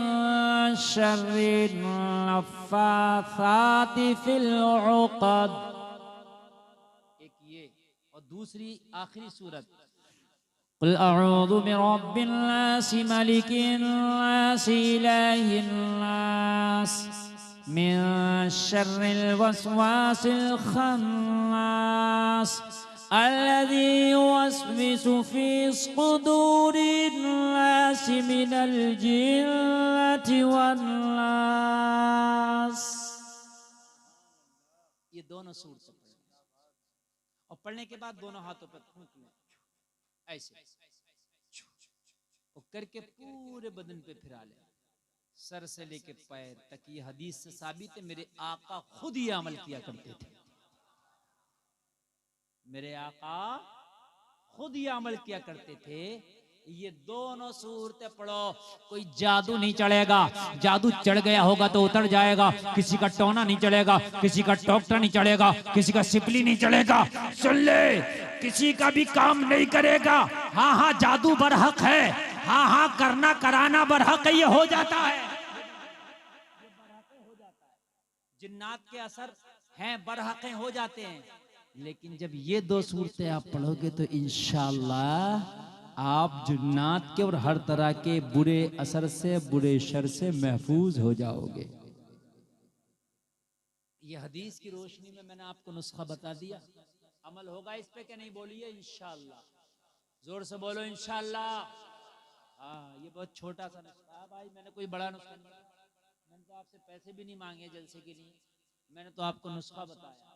A: शर्रि नफ़्फ़ासाति फिल उक़द। एक ये, और दूसरी आखिरी सूरत कुल अऊज़ु बिरब्बिन नास मलिकिन नास इलाहिन नास मिन शर्रिल वस्वासिल खन्नास अल्लज़ी युवस्विसु फ़ी सुदूरिन नास मिनल जिन्नति वन नास। ये दोनों सूरत और पढ़ने के बाद दोनों हाथों पर थूक लें ऐसे, और करके पूरे बदन पे फिरा लें, सर से लेके पैर तक। ये हदीस से साबित है, मेरे आका खुद ये अमल किया करते थे, मेरे आका खुद ये अमल किया करते थे ये दोनों सूरतें पढ़ो, कोई जादू नहीं चढ़ेगा। जादू चढ़ गया होगा तो उतर जाएगा। किसी का टोना नहीं चढ़ेगा, किसी का डॉक्टर नहीं चढ़ेगा, किसी का सिपली नहीं चढ़ेगा। सुन ले, किसी का भी काम नहीं करेगा। हाँ हाँ जादू बरहक है, हाँ हाँ करना कराना बरहक है, ये हो जाता है। जिन्नात के असर हैं, बरहकें हो जाते हैं। लेकिन जब ये दो सूरतें आप पढ़ोगे तो इंशाअल्लाह आप जिन्नात के और हर तरह के बुरे असर से, बुरे शर से महफूज हो जाओगे। ये हदीस की रोशनी में मैंने आपको नुस्खा बता दिया। अमल होगा इस पे कि नहीं, बोलिए इंशाअल्लाह। जोर से बोलो इंशाअल्लाह। हाँ, ये बहुत छोटा सा नुस्खा है भाई, मैंने कोई बड़ा नुस्खा नहीं, मैंने तो आपसे पैसे भी नहीं मांगे जलसे के लिए, मैंने तो आपको नुस्खा बताया।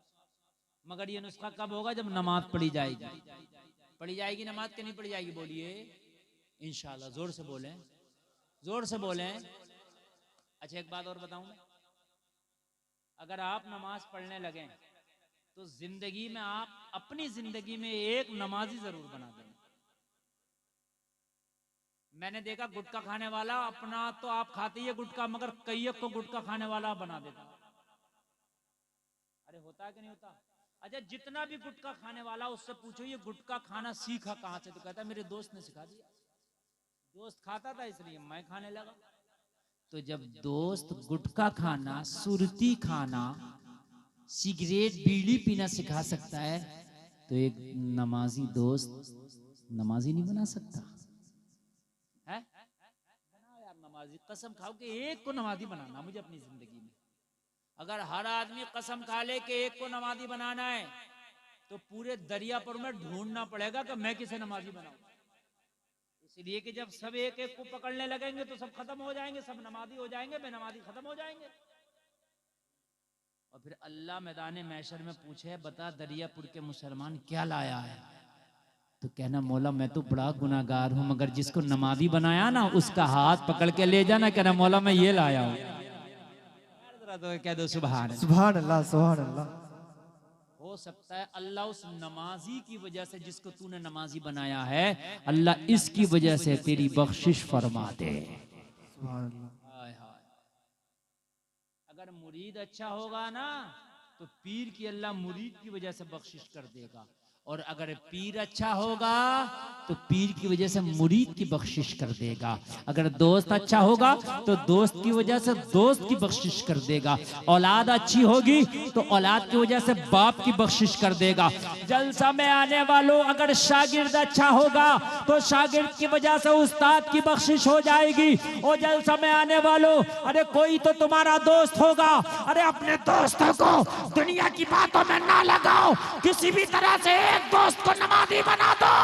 A: मगर ये नुस्खा कब होगा? जब नमाज पढ़ी जाएगी। पढ़ी जाएगी नमाज के नहीं पढ़ी जाएगी, बोलिए इंशाअल्लाह। जोर से बोलें, जोर से बोलें। अच्छा एक बात और बताऊं, अगर आप नमाज पढ़ने लगे तो जिंदगी में आप अपनी जिंदगी में एक नमाजी जरूर बना देंगे। मैंने देखा गुटखा खाने वाला, अपना तो आप खाते ही है गुटखा, मगर कई को गुटखा खाने वाला बना देता। अरे होता है कि नहीं होता? अच्छा जितना भी गुटखा खाने वाला उससे पूछो ये गुटखा खाना सीखा कहां से, तो कहता मेरे दोस्त ने सिखा दिया। दोस्त खाता था इसलिए मैं खाने लगा। तो जब दोस्त गुटखा खाना, सुरती खाना, सिगरेट बीड़ी पीना सिखा सकता है तो एक नमाजी दोस्त नमाजी नहीं बना सकता है? बनाओ यार नमाजी, कसम खाओ कि एक को नमाजी बनाना मुझे अपनी जिंदगी में। अगर हर आदमी कसम खा ले कि एक को नमाजी बनाना है तो पूरे दरियापुर में ढूंढना पड़ेगा कि मैं किसे नमाजी बनाऊं। इसलिए कि जब सब एक एक को पकड़ने लगेंगे तो सब खत्म हो जाएंगे, सब नमाजी हो जाएंगे, बेनमाजी खत्म हो जाएंगे। और फिर अल्लाह मैदान महशर में पूछे, बता दरियापुर के मुसलमान क्या लाया है? तो कहना मौला मैं तो बड़ा गुनाहगार हूं, मगर जिसको नमाजी बनाया ना उसका हाथ पकड़ के ले जाना, कहना मौला मैं ये लाया हूं। तो कह दो सुभान
B: अल्लाह, सुभान अल्लाह।
A: हो सकता है अल्लाह उस नमाजी की वजह से, जिसको तूने नमाजी बनाया है, अल्लाह इसकी वजह से तेरी बख्शिश फरमा दे।
B: सुभान अल्लाह।
A: हाय हाय। अगर मुरीद अच्छा होगा ना तो पीर की अल्लाह मुरीद की वजह से बख्शिश कर देगा, और अगर पीर अच्छा होगा तो पीर की वजह से मुरीद की बख्शिश कर देगा। अगर दोस्त अच्छा होगा तो दोस्त की वजह से दोस्त की बख्शिश कर देगा। औलाद अच्छी होगी तो औलाद की वजह से बाप की बख्शिश कर देगा। जलसा में आने वालों अगर शागिर्द अच्छा होगा तो शागिर्द की वजह से उस्ताद की बख्शिश हो जाएगी। और जलसा में आने वालों, अरे कोई तो तुम्हारा दोस्त होगा, अरे अपने दोस्तों को दुनिया की बातों में ना लगाओ, किसी भी तरह से एक दोस्त को नमाजी बना दो।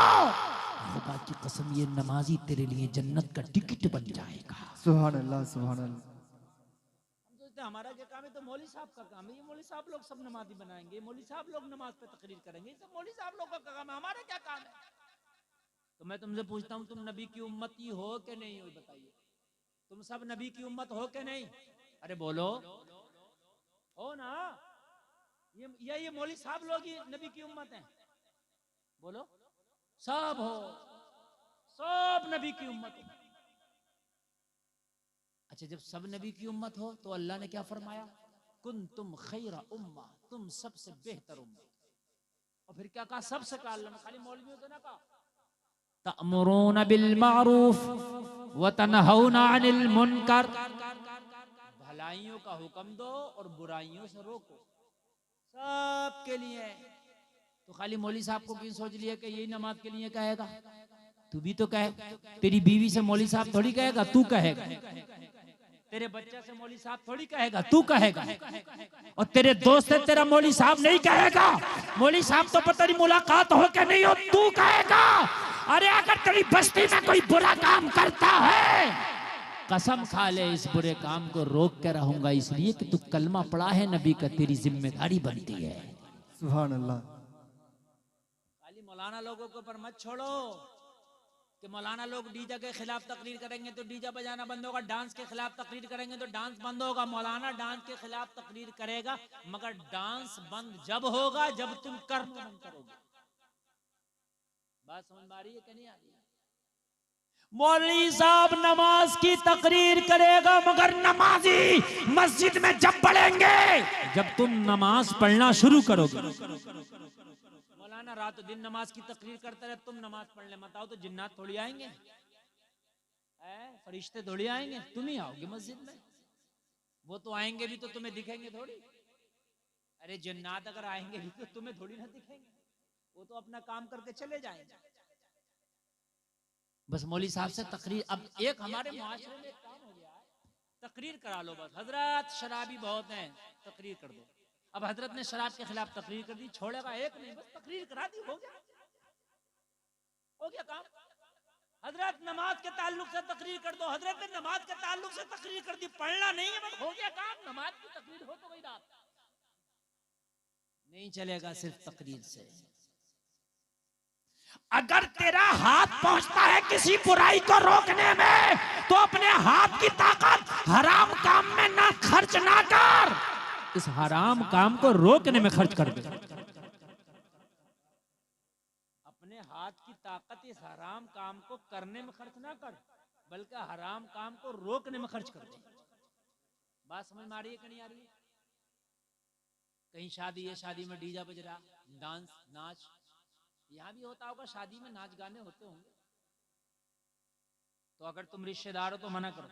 A: खुदा की कसम ये नमाजी तेरे लिए जन्नत का टिकट बन जाएगा।
B: सुभान अल्लाह, सुभान अल्लाह।
A: हमारा क्या काम है? तो मौली साहब का काम है, ये मौली साहब लोग सब नमाजी बनाएंगे, मौली साहब लोग नमाज पे तकरीर करेंगे, सब मौली साहब लोग का काम है, हमारा क्या काम है? तो मैं तुमसे पूछता हूँ, तुम नबी की उम्मती हो कि नहीं हो? बताइए, तुम सब नबी की उम्मत हो कि नहीं? अरे बोलो, हो ना? ये मौली साहब लोग ही नबी की उम्मत है? बोलो, सब हो, सब नबी की उम्मत हो। अच्छा जब सब नबी की उम्मत हो तो अल्लाह ने क्या फरमाया? कुंतुम खैरा उम्मा, तुम सबसे बेहतर उम्मत। और फिर क्या कहा? सबसे कहा अल्लाह ने, खाली मौलवियों से ना कहा। तअमुरून बिल मारूफ व तनहौना अनिल मुनकर, भलाइयों का हुक्म दो और बुराइयों से रोको, सबके लिए। तो खाली मौली साहब को क्यों सोच लिया कि यही नमाज के लिए कहेगा? तू भी तो कहे। तेरी बीवी से मौली साहब थोड़ी कहेगा, तू कहेगा। तेरे बच्चे से मौली साहब थोड़ी कहेगा, तू कहेगा। और तेरे दोस्त से तेरा मौली साहब नहीं कहेगा। मौली साहब तो पता नहीं मुलाकात हो कि नहीं हो, तू कहेगा। अरे अगर तेरी बस्ती में कोई बुरा काम करता है, कसम खा ले इस बुरे काम को रोक के रहूंगा, इसलिए कि तू कलमा पढ़ा है नबी का, तेरी जिम्मेदारी बनती है।
B: सुभान अल्लाह।
A: खाली मौलाना लोगों के ऊपर मत छोड़ो कि मौलाना लोग डीजे के खिलाफ तकरीर करेंगे तो डीजे बजाना बंद होगा, डांस के खिलाफ तकरीर करेंगे तो डांस बंद होगा। मौलाना डांस के खिलाफ तकरीर करेगा, मगर डांस बंद जब होगा जब तुम करना बंद करोगे। बात समझ में आ रही है कि नहीं आ रही है? मौलवी साहब नमाज की तकरीर करेगा, मगर नमाजी मस्जिद में जब पढ़ेंगे जब तुम नमाज पढ़ना शुरू करोगे। मौलाना रात दिन नमाज की तकरीर करते रहे, तुम नमाज पढ़ने मत आओ तो जिन्नात थोड़ी आएंगे, फरिश्ते थोड़ी आएंगे, तुम ही आओगे मस्जिद में। वो तो आएंगे भी तो तुम्हें दिखेंगे थोड़ी। अरे जिन्नात अगर आएंगे भी तो तुम्हें थोड़ी ना दिखेंगे, वो तो अपना काम करके चले जाएंगे। बस मौलवी साहब से तकरीर, अब एक हमारे मुआशरे में काम हो गया है, तकरीर करा लो बस। हजरत शराबी बहुत हैं, तकरीर कर दो। अब हजरत ने शराब के खिलाफ तकरीर कर दी, छोड़ेगा एक नहीं, बस तकरीर करा दी, हो गया काम। हजरत नमाज के ताल्लुक से तकरीर कर दो, हजरत ने नमाज के ताल्लुक से तकरीर कर दी, पढ़ना नहीं है, बस हो गया काम। नमाज की तकरीर हो तो गई बात, नहीं चलेगा सिर्फ तकरीर से। अगर तेरा हाथ पहुंचता है किसी बुराई को रोकने में, तो अपने हाथ की ताकत हराम काम में ना खर्च ना कर, इस हराम काम को रोकने में खर्च कर दे। अपने हाथ की ताकत इस हराम काम को करने में खर्च ना कर, बल्कि हराम काम को रोकने में खर्च कर दे। बात समझ में आ रही है कि नहीं आ रही है? कहीं शादी है, शादी में डीजे बज रहा, डांस नाच, यहां भी होता होगा, शादी में नाच गाने होते होंगे। तो अगर तुम रिश्तेदार हो तो मना करो,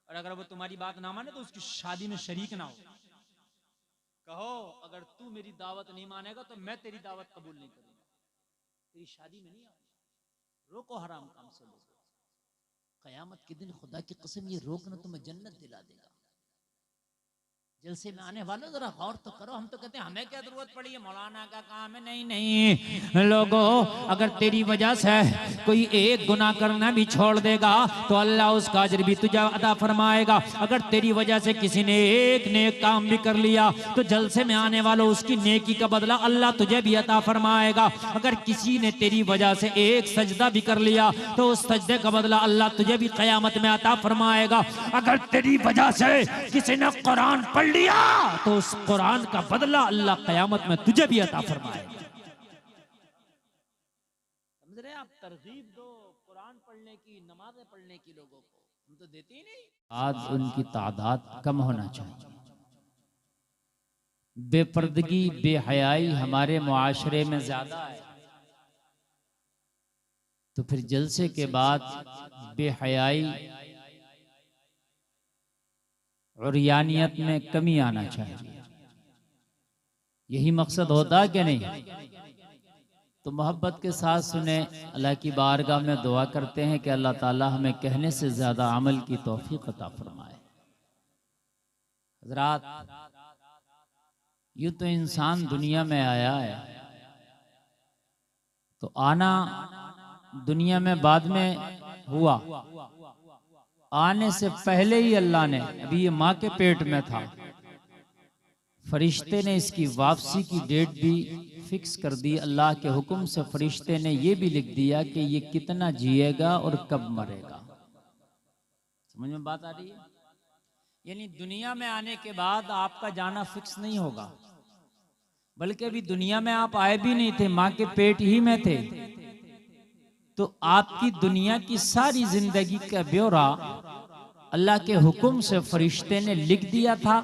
A: और अगर वो तुम्हारी बात ना माने तो उसकी शादी में शरीक ना हो। कहो अगर तू मेरी दावत नहीं मानेगा तो मैं तेरी दावत कबूल नहीं करूंगा, तेरी शादी में नहीं आऊंगा। रोको हराम काम से लोगों। कयामत के दिन खुदा की कसम ये रोकना तुम्हें जन्नत दिला देगा। जलसे में आने वालों जरा गौर तो करो। हम तो कहते हैं हमें क्या जरूरत पड़ी है, मौलाना का काम है। नहीं नहीं लोगों, अगर तेरी वजह से कोई एक गुनाह करना भी छोड़ देगा तो अल्लाह उसका अजर भी तुझे अता फरमाएगा। अगर तेरी वजह से किसी ने एक नेक काम भी कर लिया तो जलसे में आने वालों उसकी नेकी का बदला अल्लाह तुझे भी अता फरमाएगा। अगर किसी ने तेरी वजह से एक सजदा भी कर लिया तो उस सजदे का बदला अल्लाह तुझे भी कयामत में अता फरमाएगा। अगर तेरी वजह से किसी ने कुरान पढ़ लिया तो उस कुरान का बदला अल्लाह कयामत में तुझे भी अता फरमाएगा। समझ रहे हैं आप? तरगीब दो कुरान पढ़ने की, नमाजें पढ़ने की लोगों को, हम तो देते ही नहीं। आज उनकी तादाद कम होना चाहिए। बेपर्दगी बेहयाई हमारे मुआशरे में ज्यादा है, तो फिर जलसे के बाद बेहयाई और यानियत में कमी आना चाहिए। यही मकसद होता कि नहीं? तो मोहब्बत के साथ सुने, अल्लाह की बारगाह में दुआ करते हैं कि अल्लाह ताला हमें कहने से ज्यादा अमल की तौफीक अता फरमाए। हज़रात, यूं तो इंसान दुनिया में आया है, तो आना दुनिया में बाद में हुआ। आने से पहले ही अल्लाह ने, अभी ये माँ के पेट में था, फरिश्ते ने इसकी वापसी की डेट भी फिक्स कर दी। अल्लाह के हुक्म से फरिश्ते ने ये भी लिख दिया कि ये कितना जिएगा और कब मरेगा। समझ में बात आ रही है? यानी दुनिया में आने के बाद आपका जाना फिक्स नहीं होगा, बल्कि अभी दुनिया में आप आए भी नहीं थे, माँ के पेट ही में थे। तो आपकी दुनिया की सारी जिंदगी का ब्यौरा अल्लाह के हुक्म से फरिश्ते ने लिख दिया था।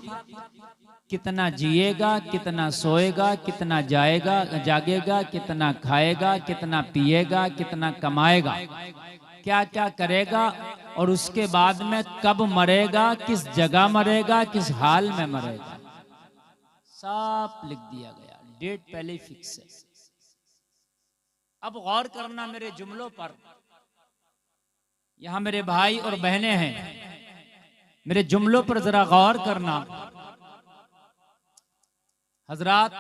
A: कितना जिएगा, कितना सोएगा, कितना जाएगा जागेगा, कितना खाएगा, कितना पिएगा, कितना कमाएगा, क्या क्या करेगा, और उसके बाद में कब मरेगा, किस जगह मरेगा, किस हाल में मरेगा, सब लिख दिया गया। डेट पहले ही फिक्स है। अब गौर करना मेरे जुमलों पर। यहां मेरे भाई और बहनें हैं, मेरे जुमलों पर जरा गौर करना। हजरात,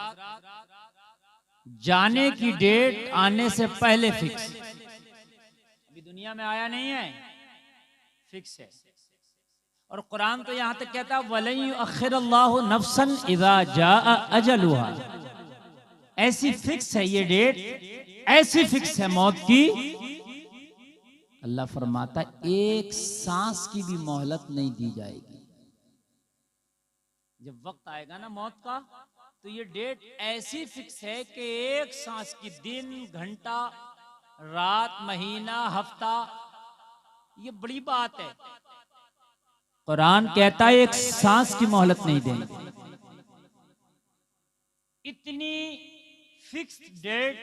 A: जाने की डेट आने से पहले फिक्स। अभी दुनिया में आया नहीं है, फिक्स है। और कुरान तो यहां तक कहता है वलन युअख्खिरुल्लाहु नफ्सन इज़ा जाअ अजलुहा। ऐसी फिक्स है ये डेट, ऐसी फिक्स है मौत की। अल्लाह फरमाता एक सांस की भी मोहलत नहीं दी जाएगी। जब वक्त आएगा ना मौत का, तो ये डेट ऐसी फिक्स है कि एक सांस की, दिन, घंटा, रात, महीना, हफ्ता, ये बड़ी बात है। कुरान कहता है एक सांस की मोहलत नहीं देंगे। इतनी फिक्स्ड डेट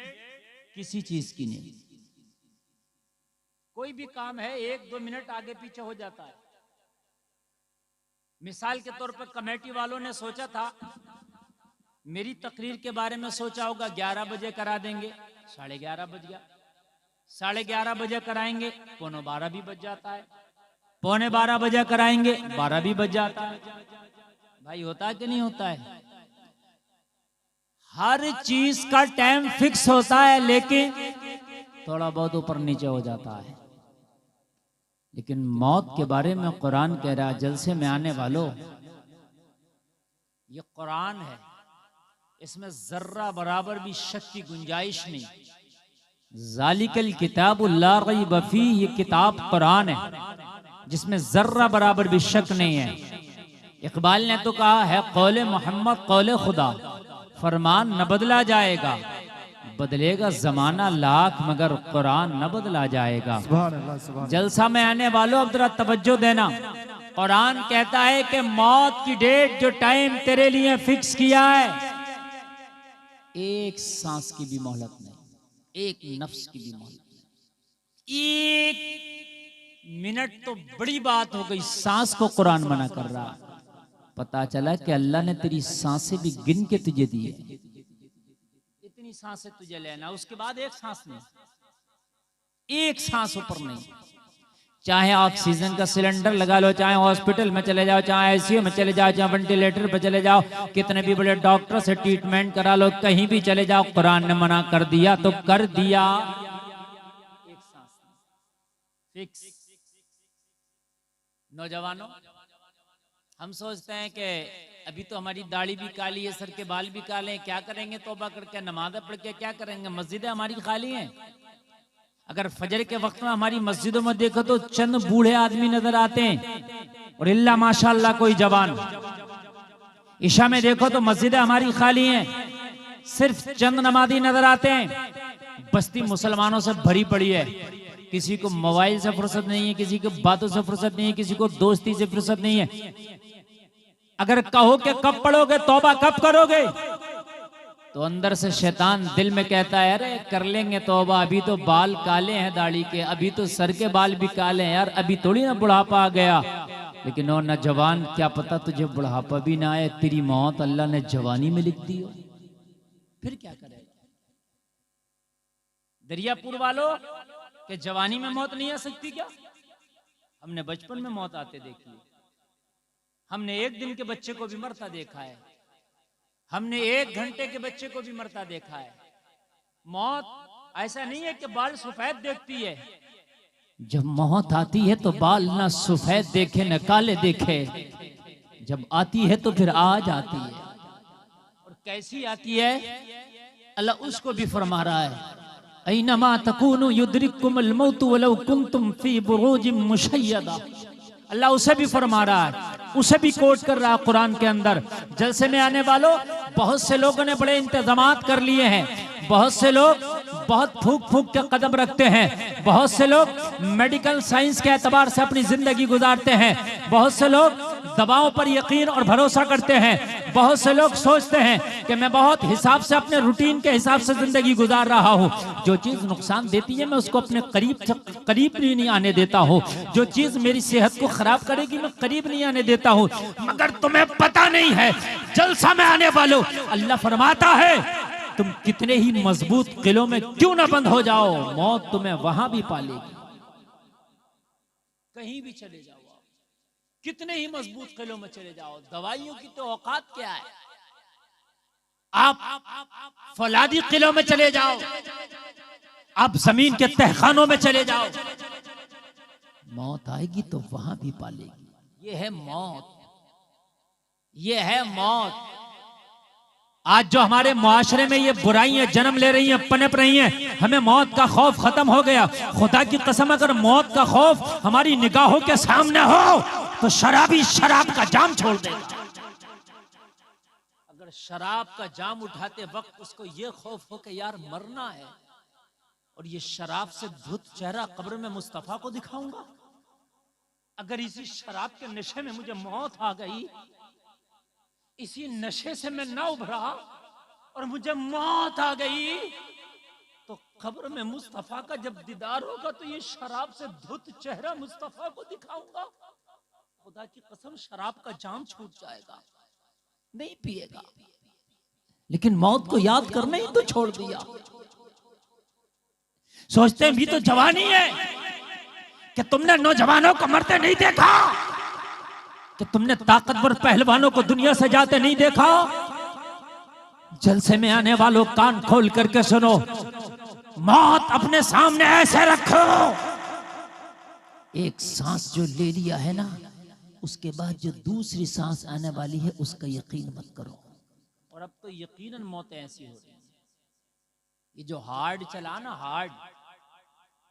A: किसी चीज की नहीं। कोई भी काम है 1-2 मिनट आगे पीछे हो जाता है। मिसाल के तौर पर कमेटी वालों ने सोचा था, मेरी तकरीर के बारे में सोचा होगा 11 बजे करा देंगे, 11:30 बज गया। 11:30 बजे कराएंगे, 11:15 भी बज जाता है। 11:15 बजे कराएंगे, 12 भी बज जाता है। भाई होता है कि नहीं होता है? हर चीज का टाइम फिक्स होता है, लेकिन थोड़ा बहुत ऊपर नीचे हो जाता है। लेकिन मौत के बारे में कुरान कह रहा है, जलसे में आने वालों, ये कुरान है, इसमें जर्रा बराबर भी शक की गुंजाइश नहीं। ज़ालिकल किताबुल ला रैब फीह, ये किताब कुरान है जिसमें जर्रा बराबर भी शक नहीं है। इकबाल ने तो कहा है, कौले मोहम्मद कौले खुदा, फरमान न बदला जाएगा, बदलेगा जमाना लाख मगर कुरान न बदला जाएगा।
B: सुभान अल्लाह, सुभान
A: जलसा में आने वालों अब जरा तवज्जो देना। कुरान कहता है कि मौत की डेट, जो टाइम तेरे लिए फिक्स किया है, एक सांस की भी मोहलत नहीं, एक नफ्स की भी मोहलत नहीं। एक मिनट तो बड़ी बात हो गई, सांस को कुरान मना कर रहा। पता चला कि अल्लाह ने तेरी सांसें भी गिन के तुझे दी है। इतनी सांसें तुझे लेना, उसके बाद एक सांस नहीं, एक सांस ऊपर नहीं। चाहे ऑक्सीजन का सिलेंडर लगा लो, चाहे हॉस्पिटल में चले जाओ, चाहे आईसीयू में चले जाओ, चाहे वेंटिलेटर पे चले जाओ, कितने भी बड़े डॉक्टर से ट्रीटमेंट करा लो, कहीं भी चले जाओ, कुरान ने मना कर दिया तो कर दिया। एक सांस फिक्स। नौजवानों, हम सोचते हैं कि अभी तो हमारी दाढ़ी भी काली है, सर के बाल भी काले हैं, क्या करेंगे तौबा करके, नमाज़ पढ़ के क्या करेंगे? मस्जिदें हमारी खाली हैं। अगर फजर के वक्त में हमारी मस्जिदों में देखो तो चंद बूढ़े आदमी नजर आते हैं और इल्ला माशाअल्लाह कोई जवान। ईशा में देखो तो मस्जिदें हमारी खाली हैं, सिर्फ चंद नमाजी नजर आते हैं। बस्ती मुसलमानों से भरी पड़ी है। किसी को मोबाइल से फुर्सत नहीं है, किसी को बातों से फुर्सत नहीं है, किसी को दोस्ती से फुर्सत नहीं है। अगर कहो कि कब पढ़ोगे तौबा, कब करोगे, तो अंदर से शैतान दिल में कहता है, अरे कर लेंगे तौबा, अभी तो बाल काले हैं दाढ़ी के, अभी तो सर के बाल भी काले हैं यार, अभी थोड़ी ना बुढ़ापा आ गया। लेकिन ओ नौजवान, क्या पता तुझे बुढ़ापा भी ना आए, तेरी मौत अल्लाह ने जवानी में लिख दी हो, फिर क्या करेगा? दरियापुर वालों के जवानी में मौत नहीं आ सकती क्या? हमने बचपन में मौत आते देखी है। हमने एक दिन के बच्चे को भी मरता देखा है, हमने 1 घंटे के बच्चे को भी मरता देखा है। मौत ऐसा नहीं है कि बाल सफेद देखती है। जब मौत आती है तो बाल ना सफेद देखे न काले देखे, जब आती है तो फिर आज आती है। और कैसी आती है अल्लाह उसको भी फरमा रहा है, ऐनमा तकूनु युद्रिकुमुल मौत वलौ कुंतुम फी बुरूजिम मुशय्यदा। अल्लाह उसे भी फरमा रहा है, उसे भी कोट कर रहा है कुरान के अंदर। जलसे में आने वालों, बहुत से लोगों ने बड़े इंतजामात कर लिए हैं, बहुत से लोग बहुत फूक फूक के कदम रखते हैं, बहुत से लोग मेडिकल साइंस के एतबार से अपनी जिंदगी गुजारते हैं, बहुत से लोग दवाओं पर यकीन और भरोसा करते हैं, बहुत से लोग सोचते हैं कि मैं बहुत हिसाब से अपने रूटीन के हिसाब से जिंदगी गुजार रहा हूँ, जो चीज नुकसान देती है मैं उसको अपने करीब नहीं आने देता हूँ, जो चीज मेरी सेहत को खराब करेगी मैं करीब नहीं आने देता हूँ। मगर तुम्हें पता नहीं है, जलसा में आने वालों, अल्लाह फरमाता है तुम कितने ही मजबूत किलों में क्यों ना बंद हो जाओ, मौत तुम्हें वहां भी पालेगी। कहीं भी चले जाओ, कितने ही मजबूत किलों में चले जाओ, दवाइयों की तो औकात क्या है। आप फौलादी किलों में चले जाओ, आप जमीन के तहखानों में चले जाओ, मौत आएगी तो वहां भी पालेगी। ये है मौत, ये है मौत। आज जो हमारे मुआशरे में ये बुराइयां जन्म ले रही हैं, पनप रही हैं, हमें मौत का खौफ खत्म हो गया। खुदा की कसम, अगर मौत का खौफ हमारी निगाहों के सामने हो तो शराबी शराब का जाम छोड़ देगा। अगर शराब का जाम उठाते वक्त उसको ये खौफ हो कि यार मरना है और ये शराब से धुत चेहरा कब्र में मुस्तफा को दिखाऊंगा, अगर इसी शराब के नशे में मुझे मौत आ गई, इसी नशे से मैं ना उभरा और मुझे मौत आ गई, तो कब्र में मुस्तफा का जब दीदार होगा तो ये शराब से धुत चेहरा मुस्तफा को दिखाऊंगा। खुदा की कसम शराब का जाम छूट जाएगा, नहीं पिएगा। लेकिन मौत को याद करने ही तो छोड़ दिया। सोचते भी तो जवानी है कि तुमने नौजवानों को मरते नहीं देखा, कि तुमने ताकतवर पहलवानों को दुनिया से जाते नहीं देखा। जलसे में आने वालों कान खोल करके सुनो, मौत अपने सामने ऐसे रखो, एक सांस जो ले लिया है ना, उसके बाद जो दूसरी सांस आने वाली है उसका यकीन मत करो। और अब तो यकीनन मौतें ऐसी हो रही हैं, ये जो हार्ड चला ना, हार्ड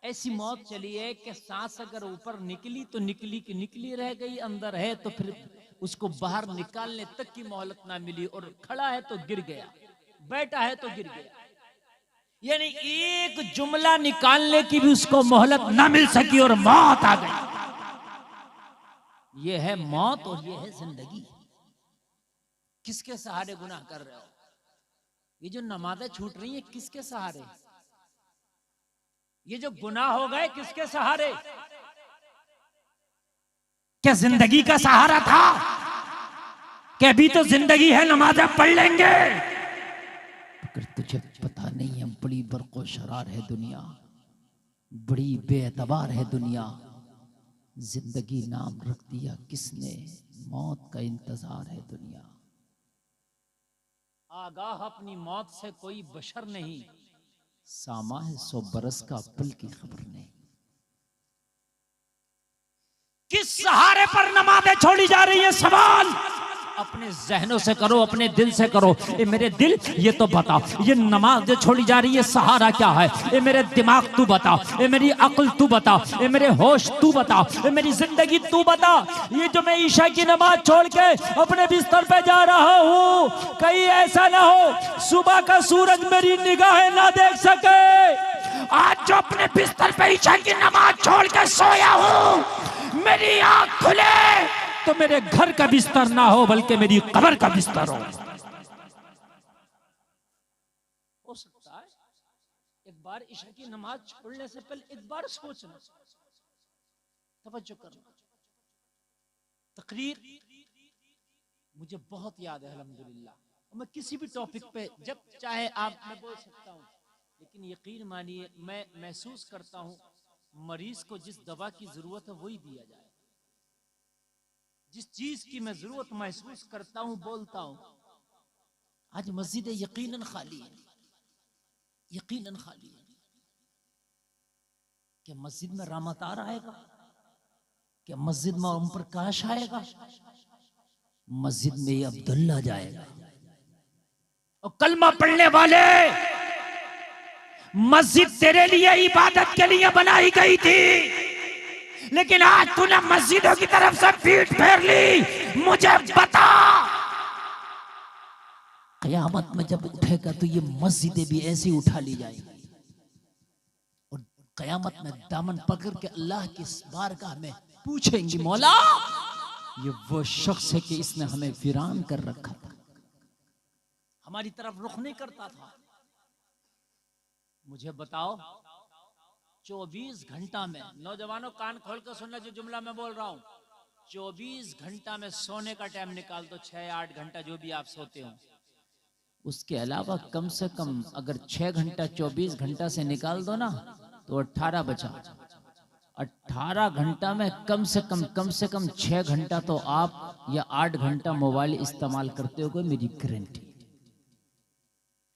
A: ऐसी मौत चली है कि सांस अगर ऊपर निकली तो निकली की निकली रह गई, अंदर है तो फिर उसको बाहर निकालने तक की मोहलत ना मिली, और खड़ा है तो गिर गया, बैठा है तो गिर गया। यानी एक जुमला निकालने की भी उसको मोहलत ना मिल सकी और मौत आ गई। ये है मौत और ये है जिंदगी। किसके सहारे गुनाह कर रहे हो? ये जो नमाजें छूट रही है किसके सहारे? ये जो गुनाह हो गए किसके सहारे? क्या जिंदगी का सहारा था कि अभी तो जिंदगी है, नमाजें पढ़ लेंगे? अगर तुझे पता नहीं है, बड़ी बरको शरार है दुनिया, बड़ी बेएतबार है दुनिया। जिंदगी नाम रख दिया किसने, मौत का इंतजार है दुनिया। आगाह अपनी मौत से कोई बशर नहीं, सामा है 100 बरस का पल की खबर नहीं। किस सहारे पर नमाजें छोड़ी जा रही है? सवाल अपने जहनों से करो, अपने दिल से करो। ये मेरे दिल ये तो बता, ये नमाज जो छोड़ी जा रही है सहारा क्या है? ये मेरे दिमाग तू बता, ये मेरी अक्ल तू बता, ये मेरे होश तू बता, ये मेरी जिंदगी तू बता। ये जो मैं ईशा की नमाज छोड़ के अपने बिस्तर पे जा रहा हूँ, कहीं ऐसा ना हो सुबह का सूरज मेरी निगाहें ना देख सके। आज जो अपने बिस्तर पे ईशा की नमाज छोड़ के सोया हूँ, मेरी आंख खुले तो मेरे घर का बिस्तर ना हो बल्कि मेरी कब्र का बिस्तर हो सकता है। एक बार ईशा की नमाज छोड़ने से पहले एक बार सोचना, तवज्जो करना। तकरीर मुझे बहुत याद है अल्हम्दुलिल्लाह, मैं किसी भी टॉपिक पे जब चाहे आप मैं बोल सकता हूँ, लेकिन यकीन मानिए मैं महसूस करता हूँ मरीज को जिस दवा की जरूरत है वही दिया जाए। जिस चीज की मैं जरूरत महसूस करता हूं बोलता हूं। आज मस्जिद यकीनन खाली है, यकीनन खाली है। क्या मस्जिद में रामतार आएगा? क्या मस्जिद में ओम प्रकाश आएगा? मस्जिद में ये अब्दुल्ला जाएगा। और कलमा पढ़ने वाले, मस्जिद तेरे लिए इबादत के लिए बनाई गई थी, लेकिन आज तूने मस्जिदों की तरफ से पीठ फेर ली। मुझे बता, क़यामत में जब उठेगा तो ये मस्जिदें भी ऐसी उठा ली जाएंगी और क़यामत में दामन पकड़ के अल्लाह की बारगाह में पूछेंगी, मौला ये वो शख्स है कि इसने हमें वीरान कर रखा था, हमारी तरफ रुख नहीं करता था। मुझे बताओ 24 घंटा में, नौजवानों कान खोल कर सुनना जो जुमला मैं बोल रहा हूं, 24 घंटा में सोने का टाइम निकाल दो, 6-8 घंटा जो भी आप सोते हो, उसके अलावा कम से कम अगर 6 घंटा 24 घंटा से निकाल दो ना तो 18 बचा। 18 घंटा में कम से कम 6 घंटा तो आप या 8 घंटा मोबाइल इस्तेमाल करते होगे, मेरी गारंटी।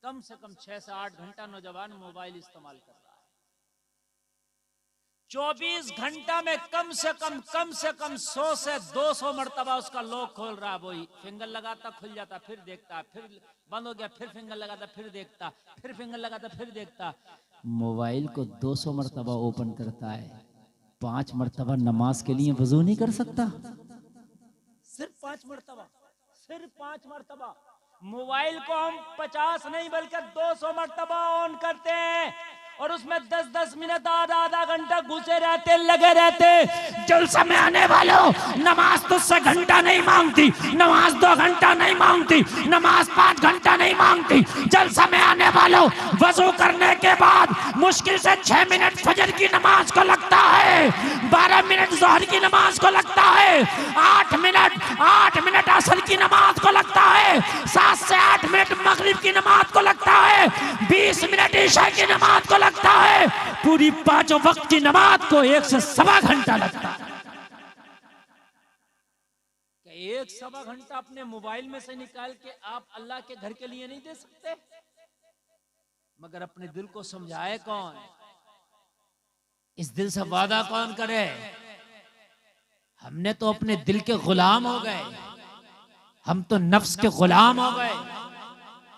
A: कम से कम 6 से 8 घंटा नौजवान मोबाइल इस्तेमाल कर रहा है। 24 घंटा में कम से कम 100 से 200 मरतबा उसका लॉक खोल रहा है। वही फिंगर लगाता, खुल जाता, फिर देखता, फिर बंद हो गया, फिर फिंगर लगाता, फिर देखता, फिर फिंगर लगाता, फिर देखता। मोबाइल को 200 मरतबा ओपन करता है, 5 मरतबा नमाज के लिए वजू नहीं कर सकता? सिर्फ 5 मरतबा, सिर्फ 5 मरतबा। मोबाइल को हम 50 नहीं बल्कि 200 मरतबा ऑन करते हैं और उसमें 10-10 मिनट आधा घंटा घुसे रहते, लगे रहते। जलसा में आने वालों, नमाज तुझसे घंटा नहीं मांगती, नमाज 2 घंटा नहीं मांगती, नमाज 5 घंटा नहीं मांगती। जलसा में आने वालों, वजू करने के बाद मुश्किल से 6 मिनट फजर की नमाज को लगता है, 12 मिनट जोहर की नमाज को लगता है, 8 मिनट असर की नमाज को लगता है, 7 से 8 मिनट मगरिब की नमाज को लगता है, 20 मिनट ईशा की नमाज को लगता है। पूरी 5 वक्त की नमाज को 1 से सवा घंटा लगता है। 1 सवा घंटा अपने मोबाइल में से निकाल के आप अल्लाह के घर के लिए नहीं दे सकते? मगर अपने दिल को समझाए कौन? इस दिल से वादा कौन करे? हमने तो अपने दिल के गुलाम हो गए, हम तो नफ्स के गुलाम हो गए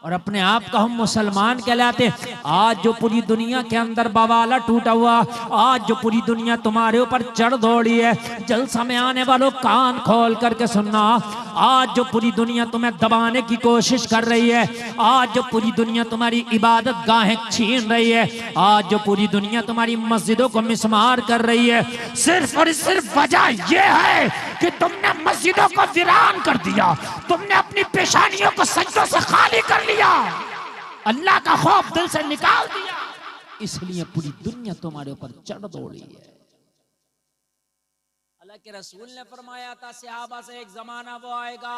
A: और अपने आप को हम मुसलमान कहलाते। आज जो पूरी दुनिया के अंदर बवाला टूटा हुआ, आज जो पूरी दुनिया तुम्हारे ऊपर चढ़ दौड़ी है, जलसा में आने वालों कान खोल करके सुनना। आज जो पूरी दुनिया तुम्हें दबाने की कोशिश कर रही है, आज जो पूरी दुनिया तुम्हारी इबादत गाहें छीन रही है, आज जो पूरी दुनिया तुम्हारी मस्जिदों को मिसमार कर रही है, सिर्फ और सिर्फ वजह यह है कि तुमने मस्जिदों को वीरान कर दिया, तुमने अपनी पेशानियों को सज्जों से खाली कर लिया, अल्लाह का खौफ दिल से निकाल दिया, इसलिए पूरी दुनिया तुम्हारे ऊपर चढ़ दौड़ी है। अल्लाह के रसूल ने फरमाया था सहाबा से, एक जमाना वो आएगा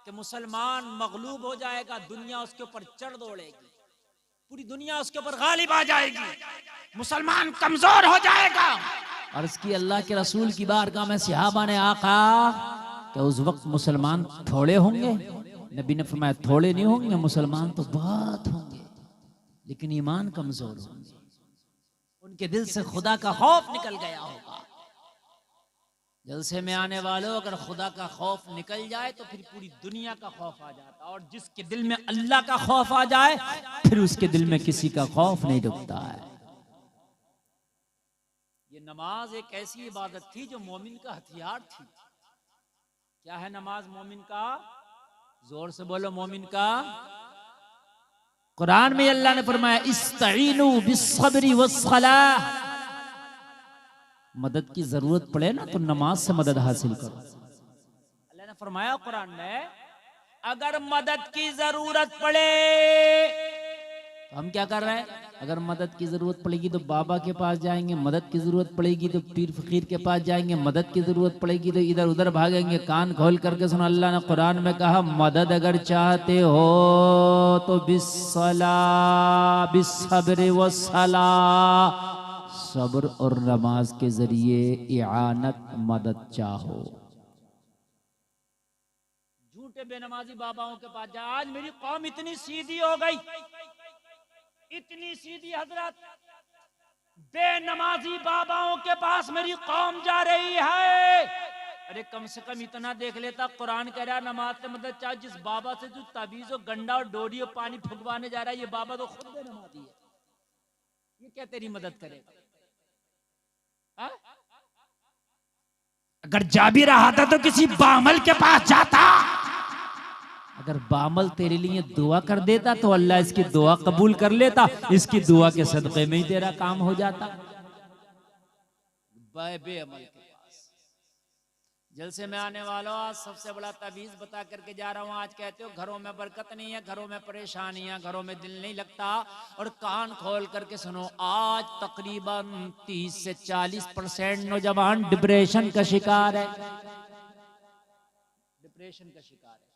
A: कि मुसलमान मगलूब हो जाएगा, दुनिया उसके ऊपर चढ़ दौड़ेगी, पूरी दुनिया उसके ऊपर गालिब आ जाएगी, मुसलमान कमजोर हो जाएगा। और इसकी अल्लाह के रसूल की बारगाह में सहाबा ने आका कि उस वक्त मुसलमान थोड़े होंगे? नबी ने फरमाया थोड़े नहीं होंगे, मुसलमान तो बहुत होंगे, लेकिन ईमान कमजोर होंगे, उनके दिल से खुदा का खौफ निकल गया होगा। जलसे में आने वालों, अगर खुदा का खौफ निकल जाए तो फिर पूरी दुनिया का खौफ आ जाता, और जिसके दिल में अल्लाह का खौफ आ जाए फिर उसके दिल में किसी का खौफ नहीं डूबता है। ये नमाज एक ऐसी इबादत थी जो मोमिन का हथियार थी। क्या है नमाज मोमिन का? जोर से बोलो, मोमिन का। कुरान में अल्लाह ने फरमाया इस्तईनु बिस्सब्रि वस्सलाह, मदद की जरूरत पड़े ना तो नमाज से मदद हासिल करो। अल्लाह ने फरमाया कुरान में, अगर मदद की जरूरत पड़े तो हम क्या कर रहे हैं? अगर मदद की जरूरत पड़ेगी तो बाबा के पास जाएंगे, मदद की जरूरत पड़ेगी तो पीर फकीर के पास जाएंगे, मदद की जरूरत पड़ेगी तो इधर उधर भागेंगे। कान खोल करके सुनो, अल्लाह ने कुरान में कहा मदद अगर चाहते हो तो बिस्सला बिस्सब्र वस्सला, सब्र और नमाज के जरिए इआनत मदद चाहो। झूठे बेनमाजी बाबाओं के पास जा। आज मेरी कौम इतनी सीधी हो गई, इतनी सीधी हजरत, बेनमाजी बाबाओं के पास मेरी कौम जा रही है। अरे कम से कम इतना देख लेता, कुरान कह रहा नमाज से मदद चाहे। जिस बाबा से जो ताबीज और गंडा और डोरी और पानी फुकवाने जा रहा है, ये बाबा तो खुद बेनमाजी है, ये क्या तेरी मदद करेगा? हा? अगर जा भी रहा था तो किसी बामल के पास जाता। अगर बामल तेरे लिए दुआ कर देता तो अल्लाह इसकी दुआ कबूल कर लेता, इसकी दुआ के सदक़े में ही तेरा काम हो जाता। बेअमल के पास जलसे में आने वालों, आज सबसे बड़ा तवीज बता करके जा रहा हूं। आज कहते हो घरों में बरकत नहीं है, घरों में परेशानियां, घरों में दिल नहीं लगता, और कान खोल करके सुनो, आज तकरीबन 30 से 40% नौजवान डिप्रेशन का शिकार है, डिप्रेशन का शिकार है।